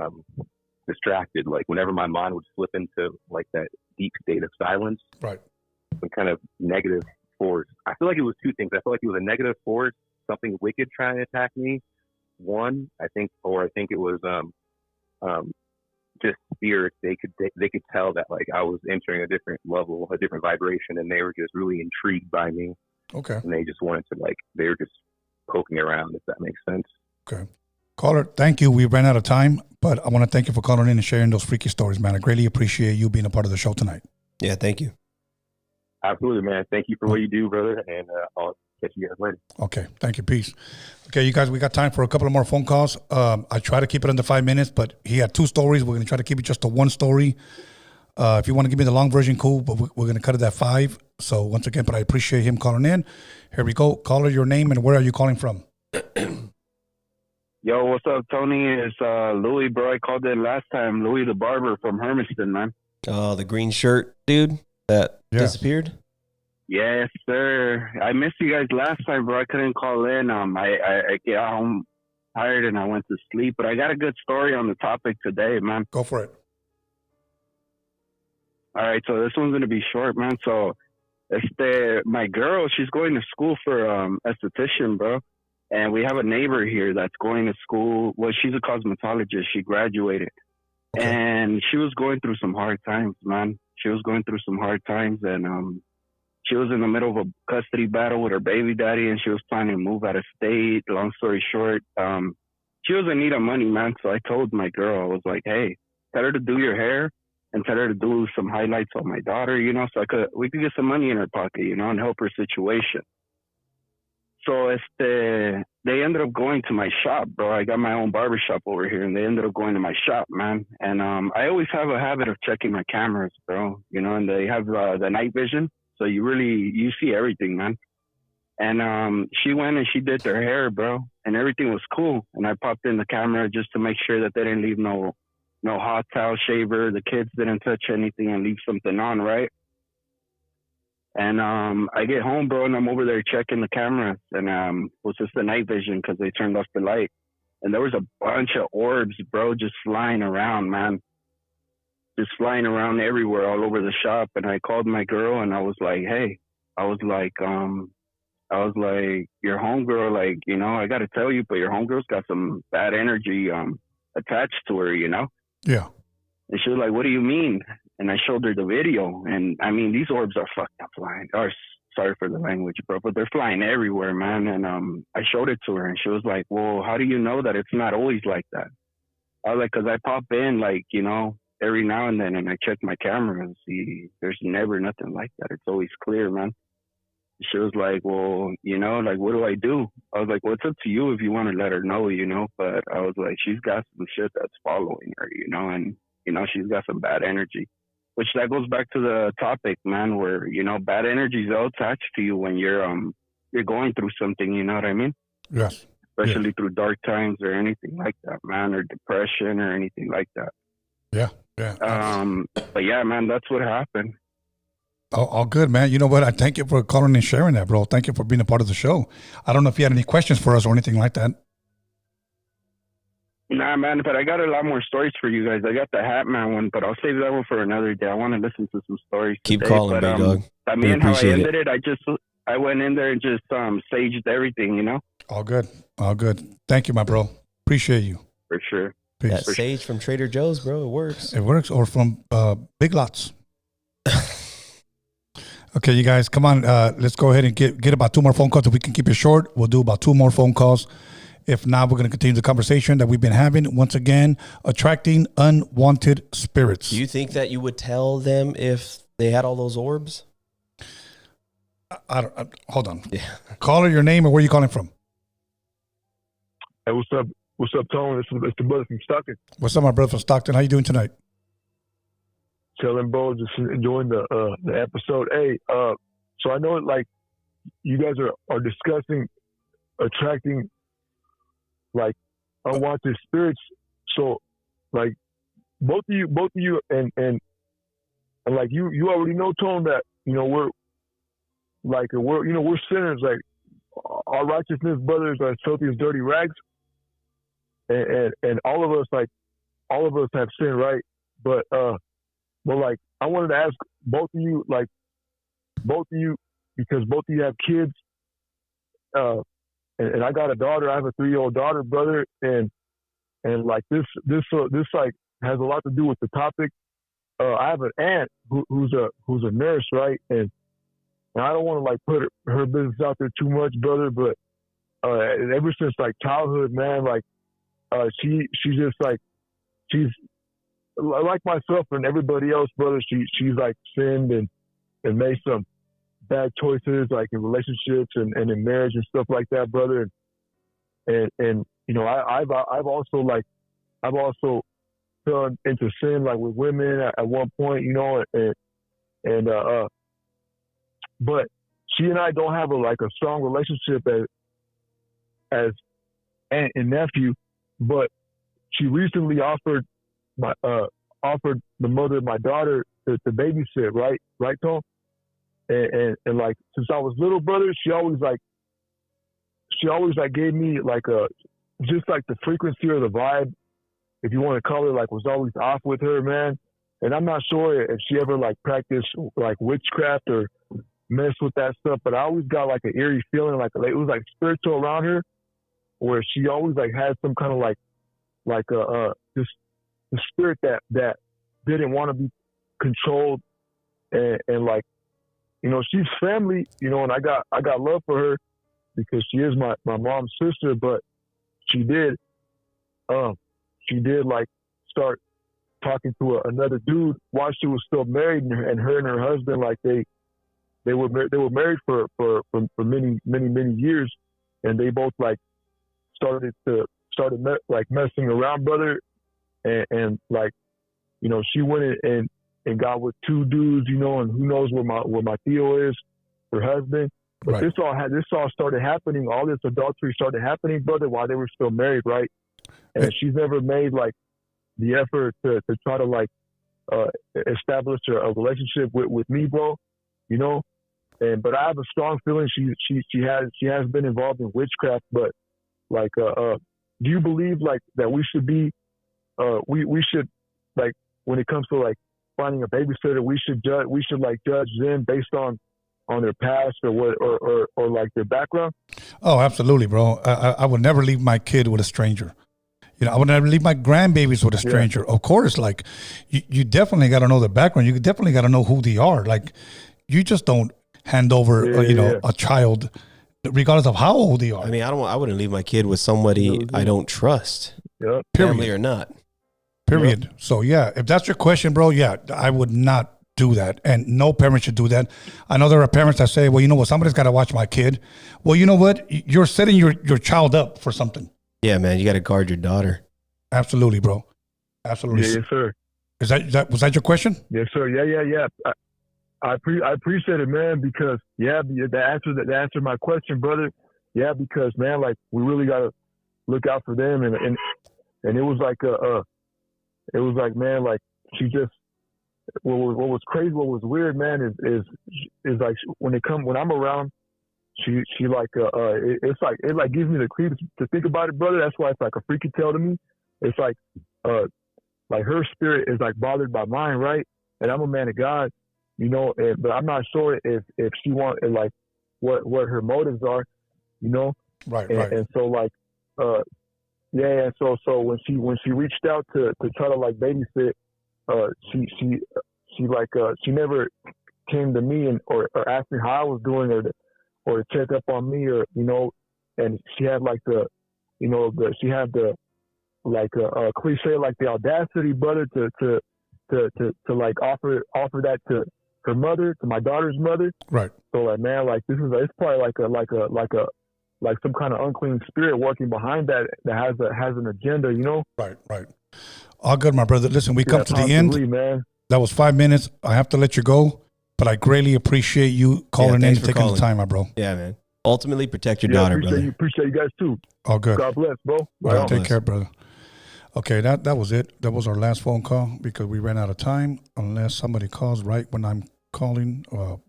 distracted. Like whenever my mind would slip into like that deep state of silence, right, some kind of negative force. I feel like it was two things. I feel like it was a negative force, something wicked trying to attack me. One, I think it was just spirits. They could tell that like I was entering a different level, a different vibration, and they were just really intrigued by me. Okay. And they just wanted to they were just poking around, if that makes sense. Okay. Caller, thank you. We ran out of time, but I want to thank you for calling in and sharing those freaky stories, man. I greatly appreciate you being a part of the show tonight. Yeah, thank you. Absolutely, man. Thank you for what you do, brother, and I'll catch you guys later. Okay, thank you. Peace. Okay, you guys, we got time for a couple of more phone calls. I try to keep it under 5 minutes, but he had 2 stories. We're going to try to keep it just to 1 story. If you want to give me the long version, cool, but we're going to cut it at 5. So once again, but I appreciate him calling in. Here we go. Caller, your name and where are you calling from? Yo, what's up, Tony? It's Louis, bro. I called in last time. Louis the barber from Hermiston, man. Oh, the green shirt dude that disappeared? Yes, sir. I missed you guys last time, bro. I couldn't call in. I got home tired and I went to sleep, but I got a good story on the topic today, man. Go for it. All right, so this one's going to be short, man. So my girl, she's going to school for esthetician, bro. And we have a neighbor here that's going to school. Well, she's a cosmetologist. She graduated. Okay. And she was going through some hard times, man. She was going through some hard times. And she was in the middle of a custody battle with her baby daddy. And she was planning to move out of state. Long story short, she was in need of money, man. So I told my girl, I was like, hey, tell her to do your hair and tell her to do some highlights on my daughter, so we could get some money in her pocket, and help her situation. So they ended up going to my shop, bro. I got my own barbershop over here, and they ended up going to my shop, man. And I always have a habit of checking my cameras, bro, and they have the night vision. So you see everything, man. And she went and she did their hair, bro, and everything was cool. And I popped in the camera just to make sure that they didn't leave no hot towel shaver. The kids didn't touch anything and leave something on, right? And I get home, bro, and I'm over there checking the cameras, and it was just the night vision because they turned off the light. And there was a bunch of orbs, bro, just flying around, man. Just flying around everywhere, all over the shop. And I called my girl, and I was like, hey, your homegirl, like, I got to tell you, but your homegirl's got some bad energy attached to her, Yeah. And she was like, what do you mean? And I showed her the video. And I mean, these orbs are fucked up flying. Sorry for the language, bro, but they're flying everywhere, man. And I showed it to her, and she was like, well, how do you know that it's not always like that? I was like, because I pop in, like, every now and then, and I check my camera and see there's never nothing like that. It's always clear, man. She was like, well, like, what do I do? I was like, well, it's up to you if you want to let her know, but I was like, she's got some shit that's following her, and, she's got some bad energy, which that goes back to the topic, man, where, bad energy is all attached to you when you're going through something, you know what I mean? Yes. Especially through dark times or anything like that, man, or depression or anything like that. Yeah. Yeah. But yeah, man, that's what happened. All good, man. You know what? I thank you for calling and sharing that, bro. Thank you for being a part of the show. I don't know if you had any questions for us or anything like that. Nah, man, but I got a lot more stories for you guys. I got the Hat Man one, but I'll save that one for another day. I want to listen to some stories. Keep today, calling, big dog. I mean, how I ended it, I went in there and just saged everything, All good. Thank you, my bro. Appreciate you. For sure. Peace. That sage from Trader Joe's, bro, it works. It works, or from Big Lots. Okay, you guys, come on. Let's go ahead and get about 2 more phone calls. If we can keep it short, we'll do about 2 more phone calls. If not, we're going to continue the conversation that we've been having. Once again, attracting unwanted spirits. Do you think that you would tell them if they had all those orbs? I don't. Hold on. Yeah. Caller, your name and where are you calling from? Hey, what's up? What's up, Tone? It's the brother from Stockton. What's up, my brother from Stockton? How you doing tonight? Chilling, bro. Just enjoying the episode. Hey, so I know like you guys are discussing attracting like unwanted spirits. So like both of you, and like you already know, Tone, that we're sinners. Like our righteousness, brothers, are as filthy as dirty rags, and all of us have sinned, right? But like I wanted to ask both of you, because both of you have kids, and I got a daughter. I have a 3-year-old daughter, brother, and like this like has a lot to do with the topic. I have an aunt who's a nurse, right? And I don't want to like put her business out there too much, brother, but ever since like childhood, man, like she's just like she's like myself and everybody else, brother. She's like sinned and made some bad choices, like in relationships and in marriage and stuff like that, brother. And I've also fell into sin, like with women at one point, but she and I don't have a strong relationship as aunt and nephew. But she recently offered the mother of my daughter to babysit, right, Tom? And like since I was little, brother, she always gave me just like the frequency or the vibe, if you want to call it, like was always off with her, man. And I'm not sure if she ever like practiced like witchcraft or messed with that stuff, but I always got like an eerie feeling, like it was like spiritual around her, where she always like had some kind of just the spirit that didn't want to be controlled, and like she's family, and I got love for her because she is my mom's sister, but she did like start talking to another dude while she was still married, and her and her husband, like they were married for many years, and they both like started messing around, brother, and like she went and got with 2 dudes, and who knows where my Theo is, her husband. But right. This all started happening. All this adultery started happening, brother, while they were still married, right? And she's never made like the effort to try to like establish a relationship with me, bro. But I have a strong feeling she has been involved in witchcraft. But like, do you believe like that we should be we should like when it comes to like finding a babysitter, we should judge them based on their past or what or like their background? Oh, absolutely, bro. I would never leave my kid with a stranger. I would never leave my grandbabies with a stranger. Yeah. Of course, like you definitely got to know their background. You definitely got to know who they are. Like you just don't hand over, a child, regardless of how old they are. I mean, I wouldn't leave my kid with somebody I don't trust, family or not. Period. Yep. So yeah, if that's your question, bro, yeah, I would not do that, and no parent should do that. I know there are parents that say, well, you know what, somebody's got to watch my kid. Well, you know what, you're setting your child up for something. Yeah, man, you got to guard your daughter. Absolutely, bro. Absolutely. Yeah, yes, sir. Was that your question? Yes, sir. Yeah. I appreciate it, man, because that answered my question, brother. Yeah, because man, like we really gotta look out for them, and it was like man, like she just what was crazy, what was weird, man, is like when I'm around, she like it like gives me the creeps to think about it, brother. That's why it's like a freaky tale to me. It's like her spirit is like bothered by mine, right? And I'm a man of God, but I'm not sure if she wants like what her motives are, Right. And so like yeah. So when she reached out to try to like babysit, she never came to me or asked me how I was doing or to check up on me or and she had like she had the like a cliche, like the audacity, brother, to like offer that to her mother, to my daughter's mother. Right. So like, man, like this is it's probably like like some kind of unclean spirit working behind that has an agenda, you know? Right. All good, my brother. Listen, we come to the end. Man. That was 5 minutes. I have to let you go, but I greatly appreciate you calling in and taking the time, my bro. Yeah, man. Ultimately, protect your daughter, brother. Appreciate you guys too. All good. God bless, bro. Right, take care, brother. Okay, that was it. That was our last phone call because we ran out of time. Unless somebody calls right when I'm calling. Well,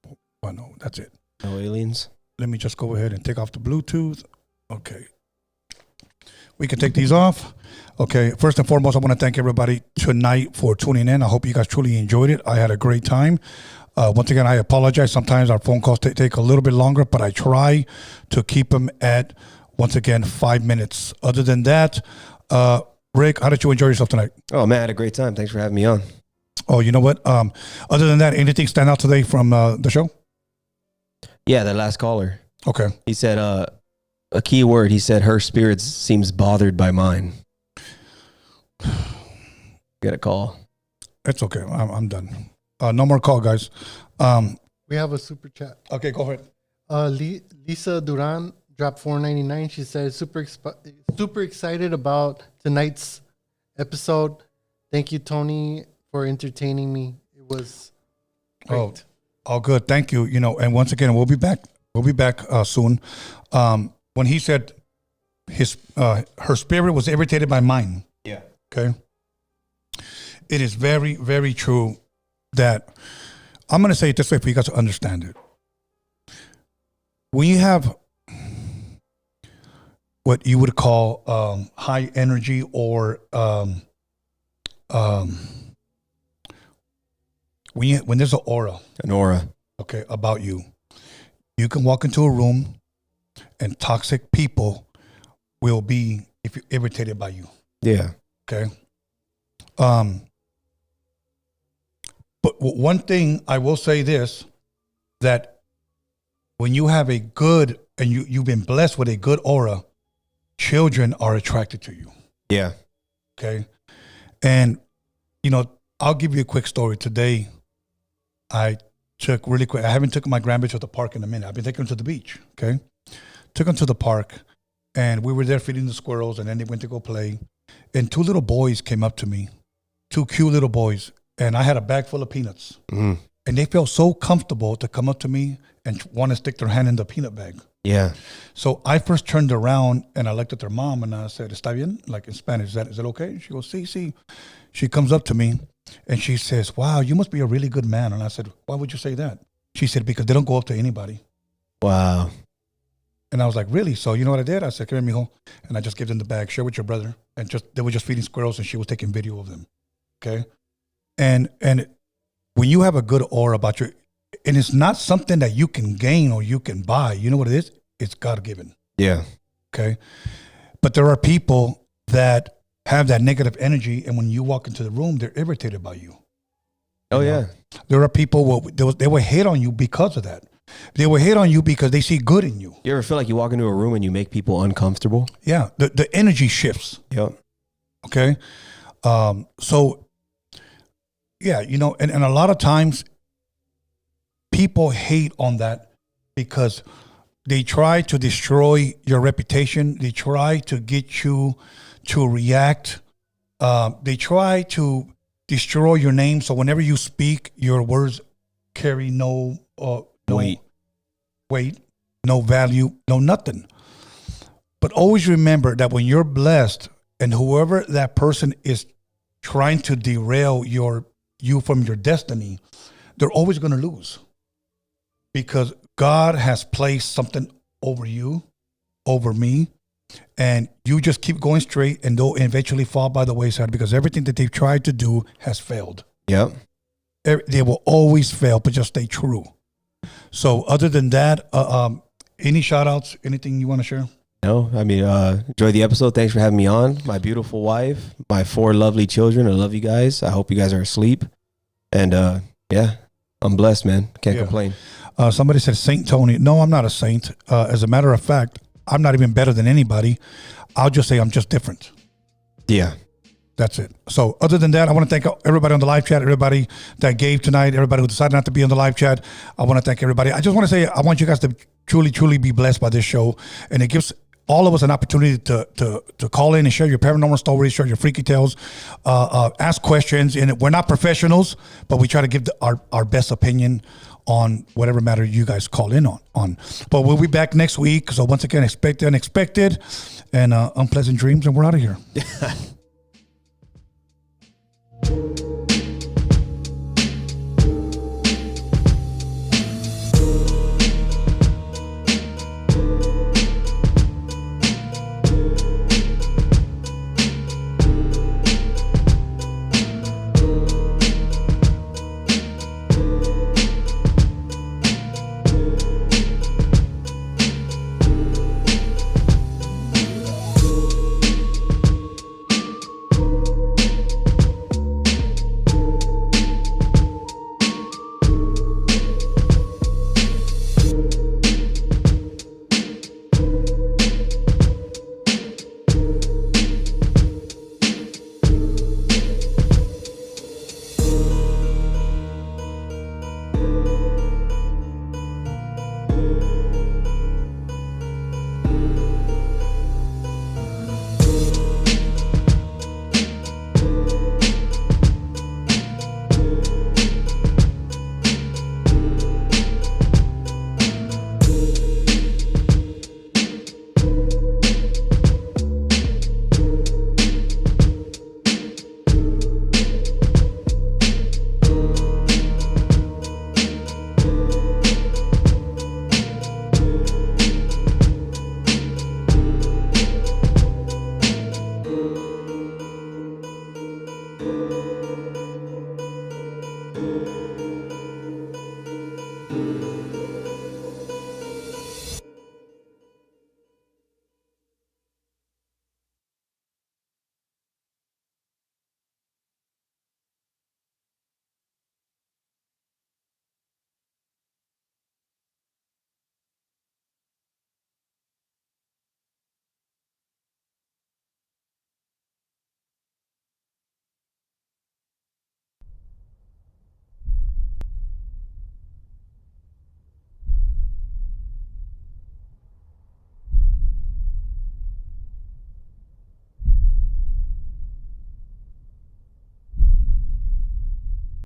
no, that's it. No aliens. Let me just go ahead and take off the Bluetooth. Okay. We can take these off. Okay, first and foremost, I want to thank everybody tonight for tuning in. I hope you guys truly enjoyed it. I had a great time. Once again, I apologize. Sometimes our phone calls take a little bit longer, but I try to keep them at, once again, 5 minutes. Other than that, Rick, how did you enjoy yourself tonight? Oh, man, I had a great time. Thanks for having me on. Oh, you know what? Other than that, anything stand out today from the show? Yeah, that last caller. Okay. He said a key word. He said her spirit seems bothered by mine. Get a call. It's okay. I'm done. No more call, guys. We have a super chat. Okay, go ahead. Lisa Duran dropped $4.99. She said, super excited about tonight's episode. Thank you, Tony, for entertaining me. It was great. Oh, all good. Thank you. You know, and once again, we'll be back. We'll be back soon. When he said her spirit was irritated by mine. Yeah. Okay. It is very, very true that I'm going to say it this way for you guys to understand it. When you have what you would call high energy or when there's an aura, okay, about you, you can walk into a room and toxic people will be if you're irritated by you. Yeah. Okay. But one thing I will say this, that when you have a good and you've been blessed with a good aura, children are attracted to you. Yeah. Okay. And, you know, I'll give you a quick story. Today, I took really quick. I haven't taken my grandbaby to the park in a minute. I've been taking them to the beach. Okay. Took them to the park and we were there feeding the squirrels and then they went to go play. And two little boys came up to me, two cute little boys. And I had a bag full of peanuts. Mm. And they felt so comfortable to come up to me and want to stick their hand in the peanut bag. Yeah. So I first turned around and I looked at their mom and I said, "Está bien?" Like in Spanish, is that okay? She goes, sí. She comes up to me and she says, "Wow, you must be a really good man." And I said, "Why would you say that?" She said, "Because they don't go up to anybody." Wow. And I was like, "Really?" So you know what I did? I said, "Come here, mijo." And I just gave them the bag, share with your brother. And they were just feeding squirrels and she was taking video of them. Okay. And when you have a good aura about you, and it's not something that you can gain or you can buy, you know what it is? It's God-given. Yeah. Okay. But there are people that have that negative energy, and when you walk into the room, they're irritated by you. Oh, yeah. There are people, they will hate on you because of that. They will hate on you because they see good in you. You ever feel like you walk into a room and you make people uncomfortable? Yeah. The energy shifts. Yep. Okay. So, yeah, you know, and a lot of times people hate on that because they try to destroy your reputation. They try to get you to react. They try to destroy your name. So whenever you speak, your words carry no weight, no value, no nothing. But always remember that when you're blessed and whoever that person is trying to derail you from your destiny, they're always going to lose. Because God has placed something over you, over me, and you just keep going straight and they'll eventually fall by the wayside because everything that they've tried to do has failed. Yep. They will always fail, but just stay true. So other than that, any shout outs, anything you want to share? No, I mean, enjoy the episode. Thanks for having me on. My beautiful wife, my 4 lovely children. I love you guys. I hope you guys are asleep. And yeah, I'm blessed, man. Can't complain. Somebody said Saint Tony. No, I'm not a saint. As a matter of fact, I'm not even better than anybody. I'll just say I'm just different. Yeah. That's it. So other than that, I want to thank everybody on the live chat, everybody that gave tonight, everybody who decided not to be on the live chat. I want to thank everybody. I just want to say, I want you guys to truly, truly be blessed by this show. And it gives all of us an opportunity to call in and share your paranormal stories, share your freaky tales, ask questions. And we're not professionals, but we try to give our best opinion on whatever matter you guys call in on. But we'll be back next week. So once again, expect the unexpected and unpleasant dreams. And we're out of here.